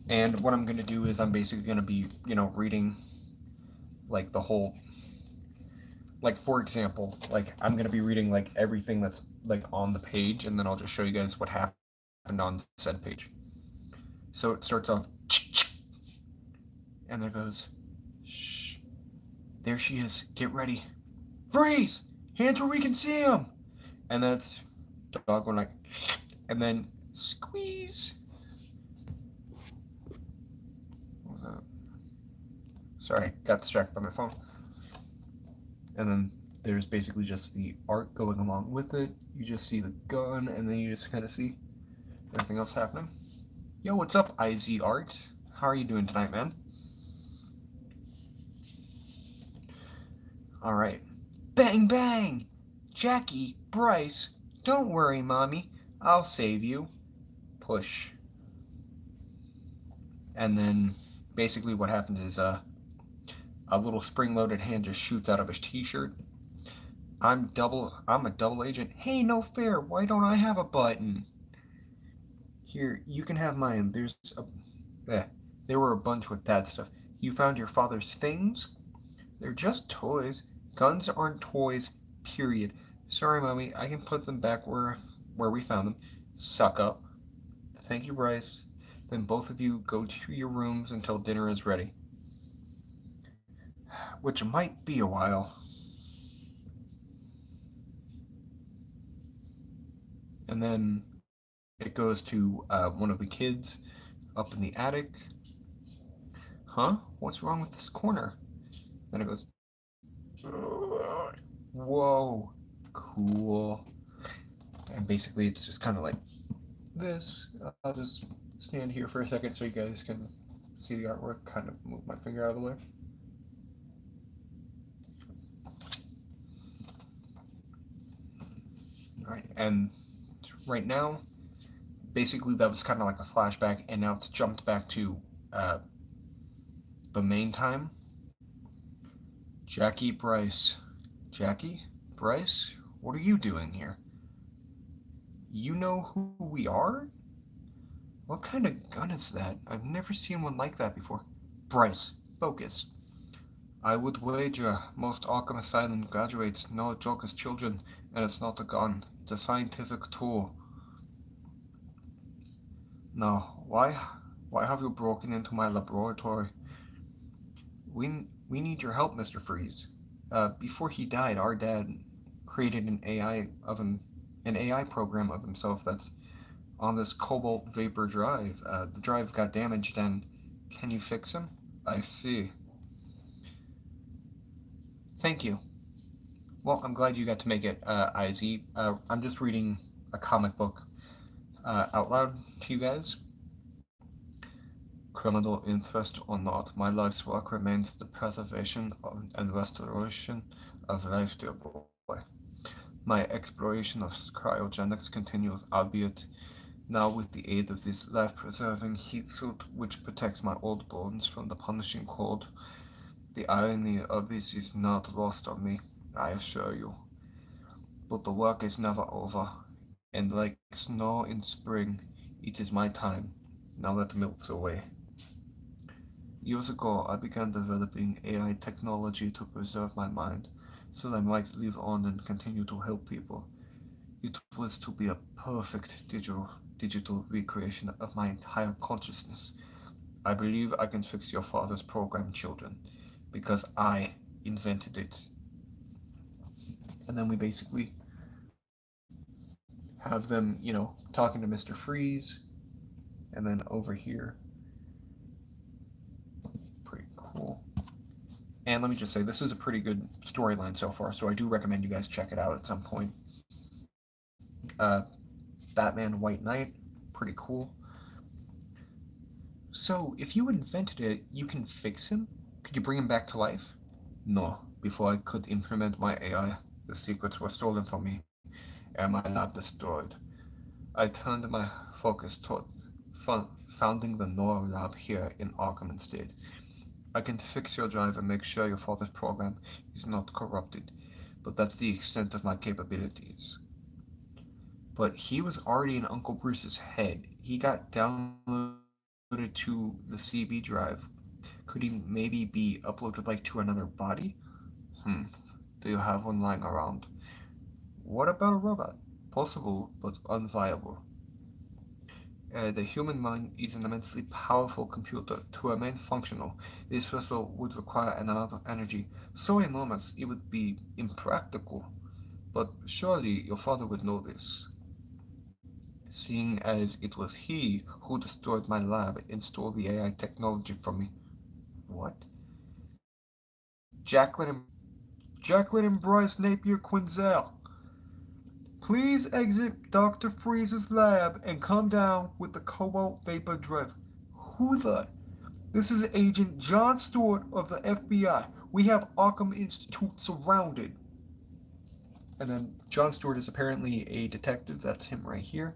And what I'm going to do is I'm basically going to be, reading like the whole, like for example, like I'm going to be reading like everything that's like on the page, and then I'll just show you guys what happened on said page. So it starts off, and there goes, shh, there she is, get ready, freeze, hands where we can see them, and that's dog going like, and then squeeze. What was that? Sorry, got distracted by my phone. And then there's basically just the art going along with it. You just see the gun, and then you just kind of see everything else happening. Yo, what's up, IZ Art? How are you doing tonight, man? All right. Bang, bang! Jackie, Bryce, don't worry, Mommy. I'll save you. push. And then basically what happens is a little spring-loaded hand just shoots out of his t-shirt. I'm a double agent. Hey, no fair. Why don't I have a button? Here, you can have mine. There were a bunch with that stuff. You found your father's things? They're just toys. Guns aren't toys, period. Sorry, Mommy, I can put them back where we found them. Suck up. Thank you, Bryce. Then both of you go to your rooms until dinner is ready. Which might be a while. And then it goes to one of the kids up in the attic. Huh? What's wrong with this corner? Then it goes, whoa, cool. And basically it's just kind of like this. I'll just stand here for a second so you guys can see the artwork. Kind of move my finger out of the way. Alright, and right now, basically that was kind of like a flashback, and now it's jumped back to the main time. Jackie, Bryce. Jackie? Bryce? What are you doing here? You know who we are? What kind of gun is that? I've never seen one like that before. Bryce, focus. I would wager most Arkham Asylum graduates know Joker's children, and it's not a gun. It's a scientific tool. Now, why have you broken into my laboratory? We need your help, Mr. Freeze. Before he died, our dad created an AI program of himself that's on this cobalt vapor drive. The drive got damaged, and can you fix him? I see. Thank you. Well, I'm glad you got to make it, IZ. I'm just reading a comic book out loud to you guys. Criminal interest or not, my life's work remains the preservation and restoration of life, dear boy. My exploration of cryogenics continues, albeit now with the aid of this life-preserving heat suit which protects my old bones from the punishing cold. The irony of this is not lost on me, I assure you. But the work is never over, and like snow in spring, it is my time, now that melts away. Years ago, I began developing AI technology to preserve my mind, so that I might live on and continue to help people. It was to be a perfect digital recreation of my entire consciousness. I believe I can fix your father's program, children, because I invented it. And then we basically have them, talking to Mr. Freeze, and then over here. Pretty cool. And let me just say, this is a pretty good storyline so far, so I do recommend you guys check it out at some point. Batman White Knight, pretty cool. So, if you invented it, you can fix him? Could you bring him back to life? No. Before I could implement my AI, the secrets were stolen from me, and my lab destroyed. I turned my focus toward founding the Nora lab here in Arkham instead. I can fix your drive and make sure your father's program is not corrupted, but that's the extent of my capabilities. But he was already in Uncle Bruce's head. He got downloaded to the CB drive. Could he maybe be uploaded to another body? Do you have one lying around? What about a robot? Possible, but unviable. The human mind is an immensely powerful computer. To remain functional, this vessel would require an amount of energy so enormous it would be impractical. But surely your father would know this, seeing as it was he who destroyed my lab and stole the AI technology from me. What? Jacqueline and Bryce Napier Quinzel, please exit Dr. Freeze's lab and come down with the cobalt vapor drive. Who the? This is Agent John Stewart of the FBI. We have Arkham Institute surrounded. And then John Stewart is apparently a detective. That's him right here.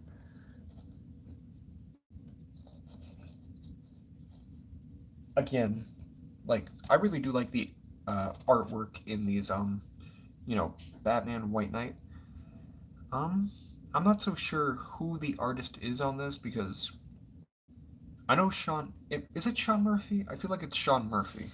again, like I really do like the artwork in these Batman White Knight. Um, I'm not so sure who the artist is on this because I know Is it Sean Murphy? I feel like it's Sean Murphy.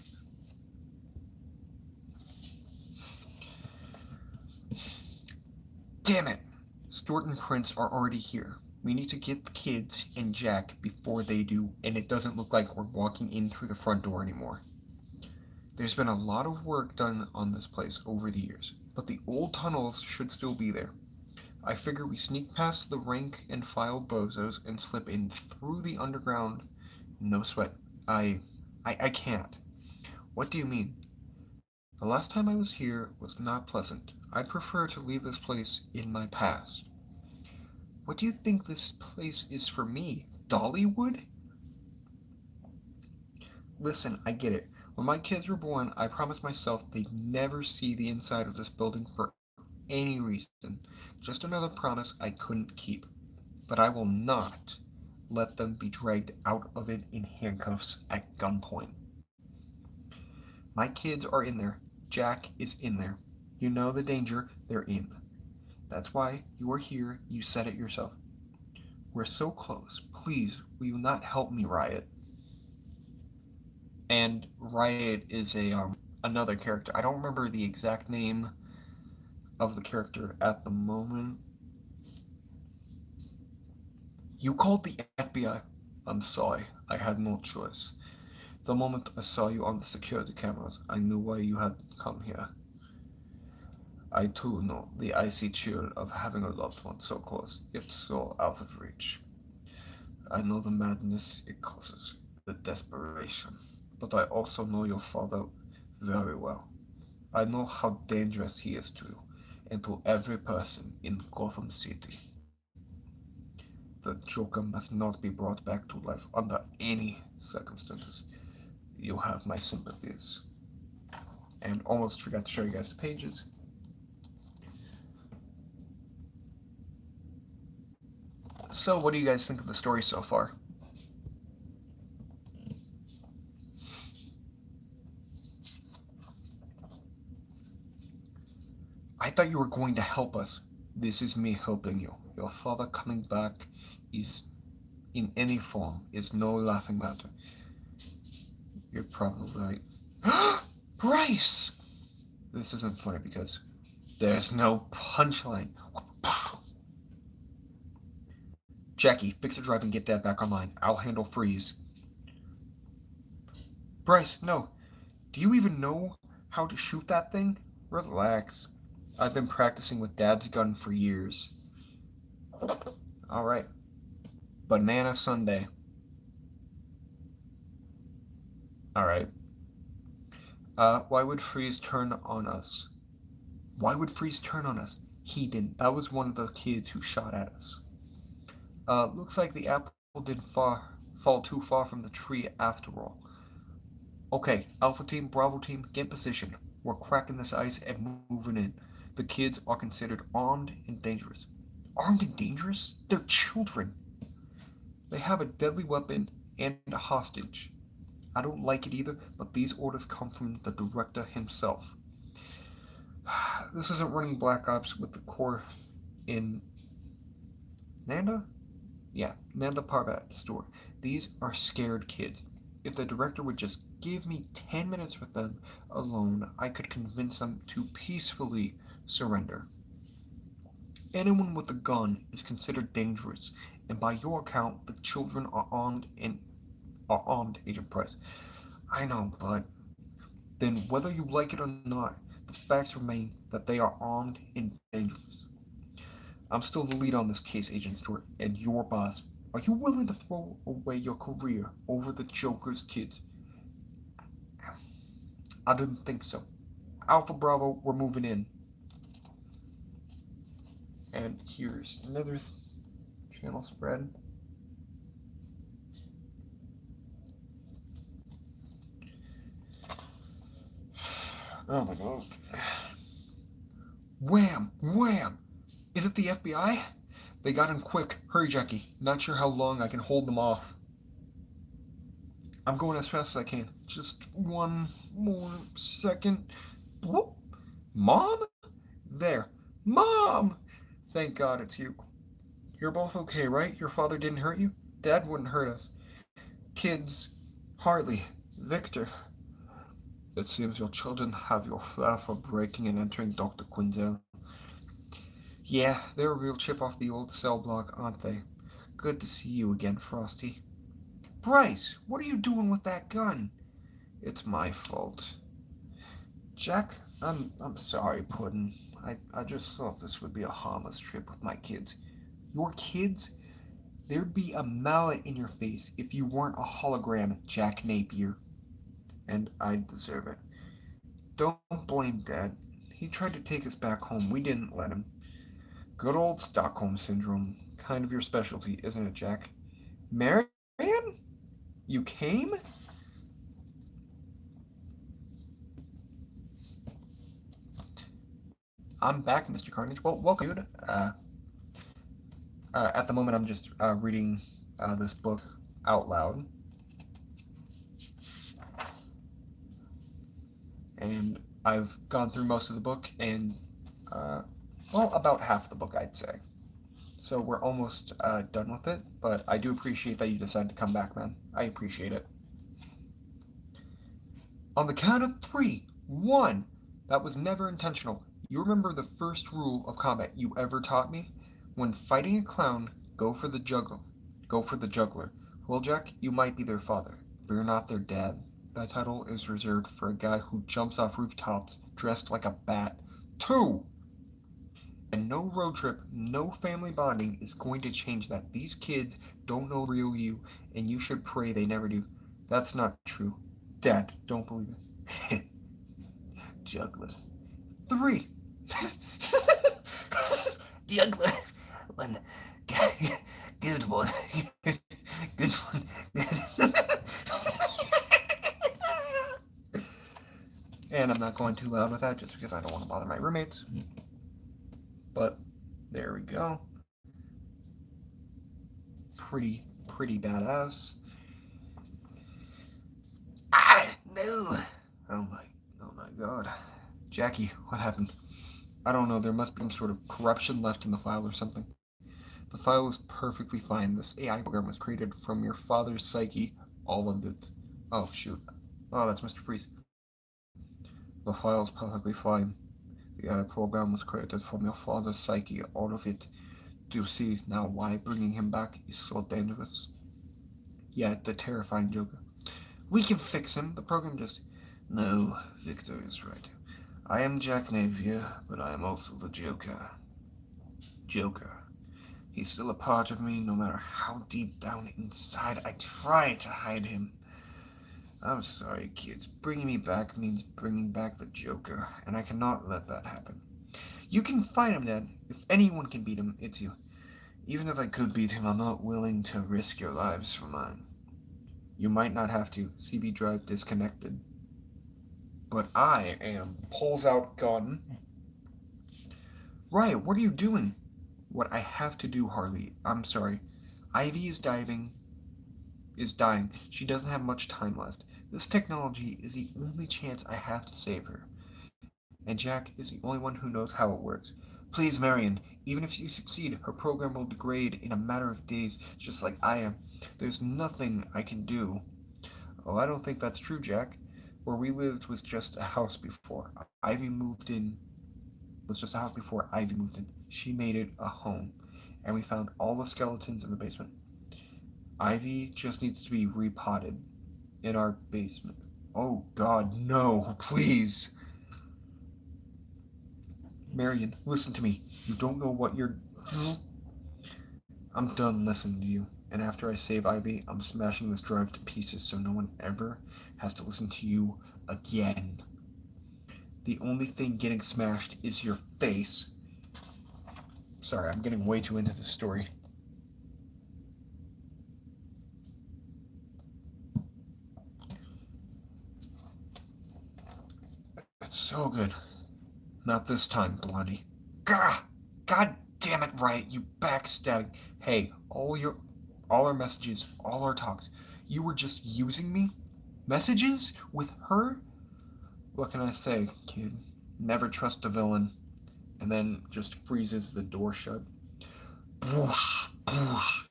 Damn it! Stuart and Prince are already here. We need to get the kids and Jack before they do, and it doesn't look like we're walking in through the front door anymore. There's been a lot of work done on this place over the years, but the old tunnels should still be there. I figure we sneak past the rank and file bozos and slip in through the underground. No sweat. I can't. What do you mean? The last time I was here was not pleasant. I'd prefer to leave this place in my past. What do you think this place is for me? Dollywood? Listen, I get it. When my kids were born, I promised myself they'd never see the inside of this building for any reason. Just another promise I couldn't keep. But I will not let them be dragged out of it in handcuffs at gunpoint. My kids are in there. Jack is in there. You know the danger they're in. That's why you are here. You said it yourself. We're so close. Please, will you not help me, Riot? And Riot is a another character. I don't remember the exact name of the character at the moment. You called the FBI. I'm sorry. I had no choice. The moment I saw you on the security cameras, I knew why you had come here. I too know the icy chill of having a loved one so close, yet so out of reach. I know the madness it causes, the desperation. But I also know your father very well. I know how dangerous he is to you, and to every person in Gotham City. The Joker must not be brought back to life under any circumstances. You have my sympathies. And almost forgot to show you guys the pages. So, what do you guys think of the story so far? I thought you were going to help us. This is me helping you. Your father coming back is in any form is no laughing matter. You're probably right. Bryce! This isn't funny because there's no punchline. Jackie, fix the drive and get Dad back online. I'll handle Freeze. Bryce, no. Do you even know how to shoot that thing? Relax. I've been practicing with Dad's gun for years. Alright. Banana Sunday. Alright. Why would Freeze turn on us? Why would Freeze turn on us? He didn't. That was one of the kids who shot at us. Looks like the apple didn't fall too far from the tree after all. Okay, Alpha Team, Bravo Team, get in position. We're cracking this ice and moving in. The kids are considered armed and dangerous. Armed and dangerous? They're children. They have a deadly weapon and a hostage. I don't like it either, but these orders come from the director himself. This isn't running Black Ops with the core in Nanda? Yeah, Nanda Parbat store. These are scared kids. If the director would just give me 10 minutes with them alone, I could convince them to peacefully surrender. Anyone with a gun is considered dangerous, and by your account, the children are armed, Agent Price. I know, but then whether you like it or not, the facts remain that they are armed and dangerous. I'm still the lead on this case, Agent Stewart, and your boss. Are you willing to throw away your career over the Joker's kids? I didn't think so. Alpha Bravo, we're moving in. And here's another channel spread. Oh my god. Wham! Wham! Is it the FBI? They got him quick. Hurry, Jackie. Not sure how long I can hold them off. I'm going as fast as I can. Just one more second. Whoop. Mom? There. Mom! Thank God it's you. You're both okay, right? Your father didn't hurt you? Dad wouldn't hurt us. Kids, Harley, Victor. It seems your children have your flair for breaking and entering Dr. Quinzel. Yeah, they're a real chip off the old cell block, aren't they? Good to see you again, Frosty. Bryce, what are you doing with that gun? It's my fault. Jack, I'm sorry, Puddin'. I just thought this would be a harmless trip with my kids. Your kids? There'd be a mallet in your face if you weren't a hologram, Jack Napier. And I deserve it. Don't blame Dad. He tried to take us back home. We didn't let him. Good old Stockholm Syndrome. Kind of your specialty, isn't it, Jack? Marion? You came? I'm back, Mr. Carnage. Well, welcome, dude. At the moment, I'm just reading this book out loud. And I've gone through most of the book and, well, about half the book, I'd say. So we're almost done with it, but I do appreciate that you decided to come back, man. I appreciate it. On the count of 3, 1. That was never intentional. You remember the first rule of combat you ever taught me? When fighting a clown, go for the juggler. Go for the juggler. Well, Jack, you might be their father, but you're not their dad. That title is reserved for a guy who jumps off rooftops dressed like a bat. 2. And no road trip, no family bonding is going to change that. These kids don't know the real you, and you should pray they never do. That's not true. Dad, don't believe it. Juggler. 3. Juggler. 1. Good one. Good one. And I'm not going too loud with that just because I don't want to bother my roommates. But there we go. Pretty badass. Ah, no. Oh my god. Jackie, what happened? I don't know, there must be some sort of corruption left in the file or something. The file is perfectly fine. This AI program was created from your father's psyche. All of it. Oh, shoot. Oh, that's Mr. Freeze. The file is perfectly fine. The AI program was created from your father's psyche. All of it. Do you see now why bringing him back is so dangerous? Yeah, the terrifying Joker. We can fix him. The program just... No, Victor is right. I am Jack Napier, but I am also the Joker. Joker. He's still a part of me, no matter how deep down inside I try to hide him. I'm sorry, kids. Bringing me back means bringing back the Joker, and I cannot let that happen. You can fight him, Dad. If anyone can beat him, it's you. Even if I could beat him, I'm not willing to risk your lives for mine. You might not have to. CB drive disconnected. But I am. Pulls out gun. Riot, what are you doing? What I have to do, Harley. I'm sorry. Ivy is dying. She doesn't have much time left. This technology is the only chance I have to save her. And Jack is the only one who knows how it works. Please, Marion, even if you succeed, her program will degrade in a matter of days, just like I am. There's nothing I can do. Oh, I don't think that's true, Jack. Where we lived was just a house before. Ivy moved in. Was just a house before Ivy moved in. She made it a home. And we found all the skeletons in the basement. Ivy just needs to be repotted in our basement. Oh God, no, please. Marion, listen to me. You don't know what you're... I'm done listening to you. And after I save Ivy, I'm smashing this drive to pieces so no one ever has to listen to you again. The only thing getting smashed is your face. Sorry, I'm getting way too into this story. It's so good. Not this time, Blondie. Gah! God damn it, Riot, you backstabbing. Hey, all our messages, all our talks, You were just using me? Messages? With her? What can I say, kid? Never trust a villain. And then just freezes the door shut. Boosh, boosh.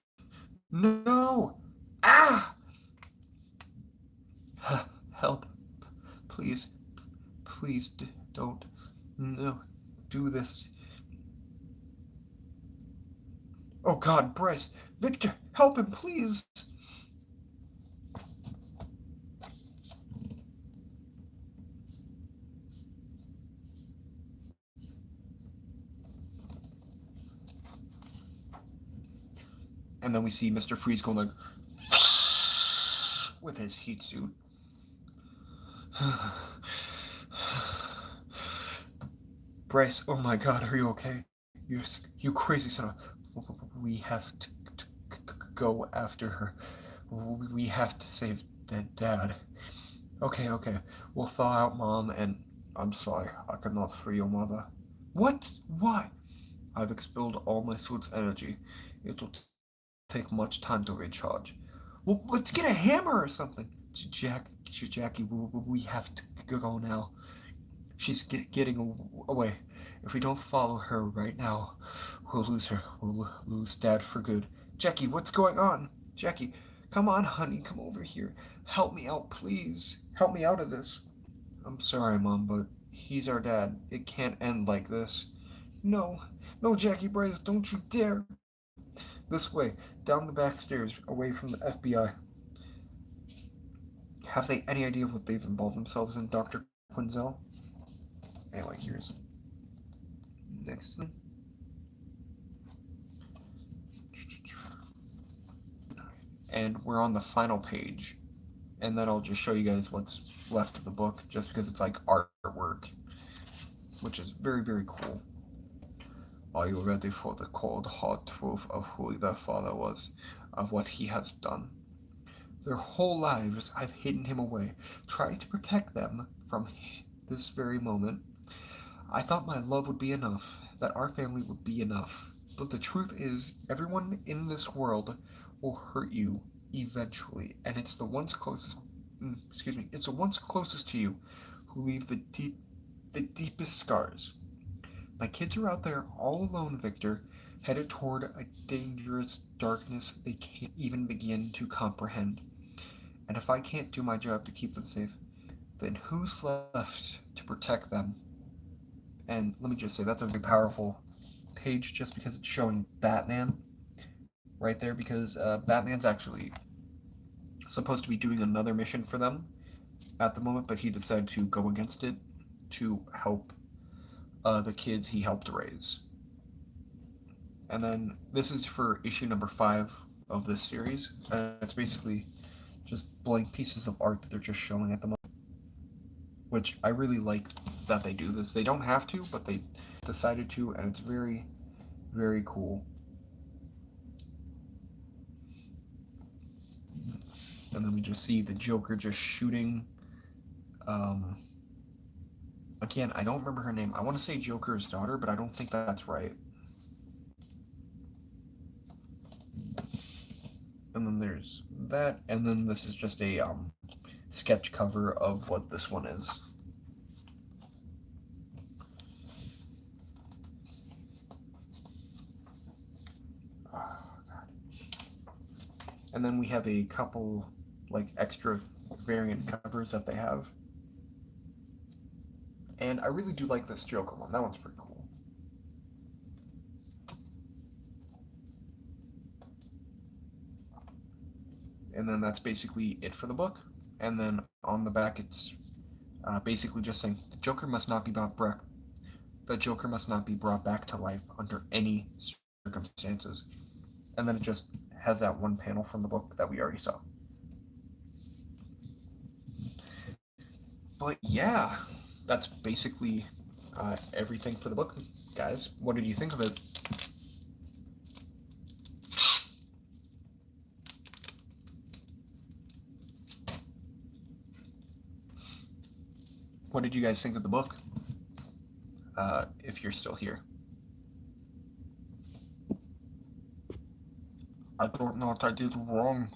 No! Ah! Help. Please. Please don't. No. Do this. Oh God, Bryce. Victor, help him, please. And then we see Mr. Freeze going like with his heat suit. Bryce, oh my God, are you okay? You crazy son of... We have to go after her. We have to save Dad. Okay, we'll thaw out Mom, and I'm sorry, I cannot free your mother. What? Why? I've expelled all my suit's energy. It will take much time to recharge. Well, let's get a hammer or something. Jackie, we have to go now. She's getting away. If we don't follow her right now, we'll lose her. We'll lose Dad for good. Jackie, what's going on? Jackie, come on, honey, come over here. Help me out, please. Help me out of this. I'm sorry, Mom, but he's our dad. It can't end like this. No, Jackie Bryce, don't you dare. This way, down the back stairs, away from the FBI. Have they any idea of what they've involved themselves in, Dr. Quinzel? Anyway, here's next thing. And we're on the final page. And then I'll just show you guys what's left of the book, just because it's like artwork, which is very, very cool. Are you ready for the cold, hard truth of who their father was, of what he has done? Their whole lives I've hidden him away, trying to protect them from this very moment. I thought my love would be enough, that our family would be enough. But the truth is, everyone in this world will hurt you eventually, and it's the ones closest to you who leave the deepest scars. My kids are out there all alone, Victor, headed toward a dangerous darkness they can't even begin to comprehend. And if I can't do my job to keep them safe, then who's left to protect them? And let me just say, that's a very powerful page just because it's showing Batman right there, because Batman's actually supposed to be doing another mission for them at the moment, but he decided to go against it to help the kids he helped raise. And then this is for issue number 5 of this series. It's basically just blank pieces of art that they're just showing at the moment, which I really like that they do this. They don't have to, but they decided to, and it's very, very cool. And then we just see the Joker just shooting. Again, I don't remember her name. I want to say Joker's daughter, but I don't think that's right. And then there's that, and then this is just a sketch cover of what this one is. And then we have a couple like extra variant covers that they have. And I really do like this Joker one. That one's pretty cool. And then that's basically it for the book. And then on the back, it's basically just saying the Joker must not be brought back to life under any circumstances. And then it just has that one panel from the book that we already saw. But yeah, that's basically everything for the book, guys. What did you think of it? What did you guys think of the book? If you're still here. I don't know what I did wrong.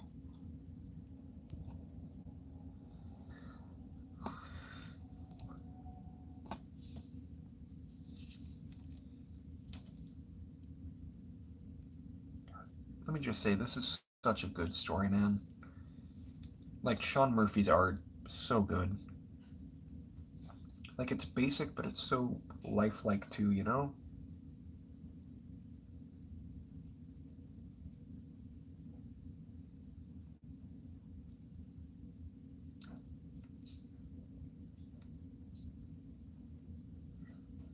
let me just say, this is such a good story, man. Like, Sean Murphy's art, so good. Like, it's basic, but it's so lifelike too, you know?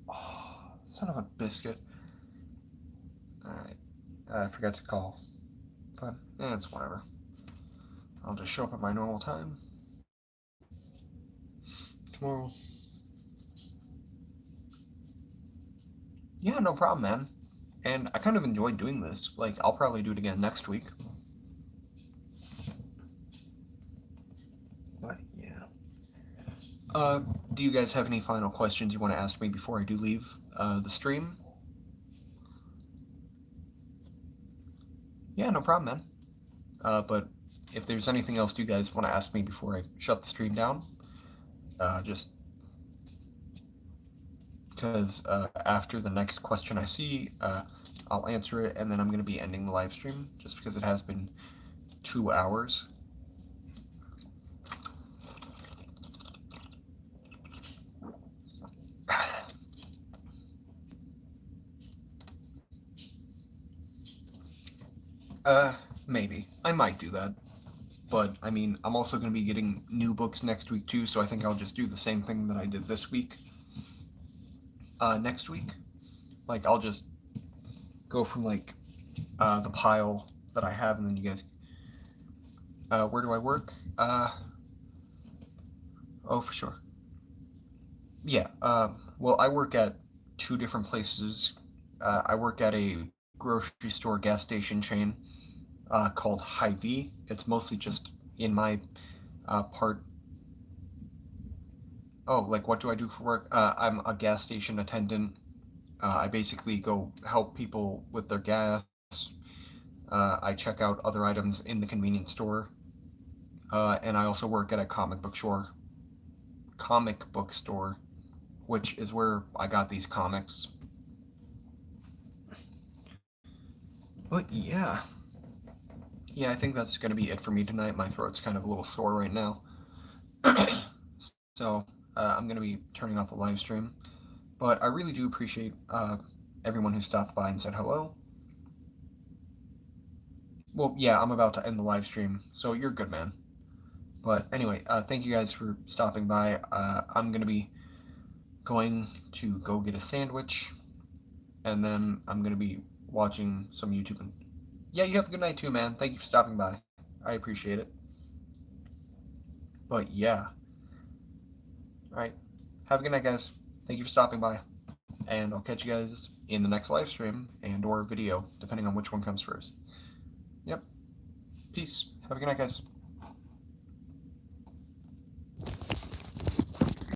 Oh, son of a biscuit. Alright, I forgot to call. But, it's whatever. I'll just show up at my normal time tomorrow. Yeah, no problem, man. And I kind of enjoyed doing this. Like, I'll probably do it again next week. But, yeah. Do you guys have any final questions you want to ask me before I do leave the stream? Yeah, no problem, man. But if there's anything else you guys want to ask me before I shut the stream down, just because after the next question I see, I'll answer it, and then I'm going to be ending the live stream, just because it has been 2 hours. Maybe. I might do that. But, I mean, I'm also going to be getting new books next week, too, so I think I'll just do the same thing that I did this week. Next week. Like, I'll just go from, like, the pile that I have, and then you guys... where do I work? Oh, for sure. Yeah, well, I work at 2 different places. I work at a grocery store gas station chain called Hy-Vee. It's mostly just in my part. Oh, like, what do I do for work? I'm a gas station attendant. I basically go help people with their gas. I check out other items in the convenience store. And I also work at a comic book store, which is where I got these comics. But yeah. Yeah, I think that's going to be it for me tonight. My throat's kind of a little sore right now. So I'm going to be turning off the live stream. But I really do appreciate everyone who stopped by and said hello. Well, yeah, I'm about to end the live stream, so you're good, man. But anyway, thank you guys for stopping by. I'm going to be going to go get a sandwich, and then I'm going to be watching some YouTube. And yeah, you have a good night too, man. Thank you for stopping by. I appreciate it. But yeah. Alright. Have a good night, guys. Thank you for stopping by. And I'll catch you guys in the next live stream and or video, depending on which one comes first. Yep. Peace. Have a good night, guys.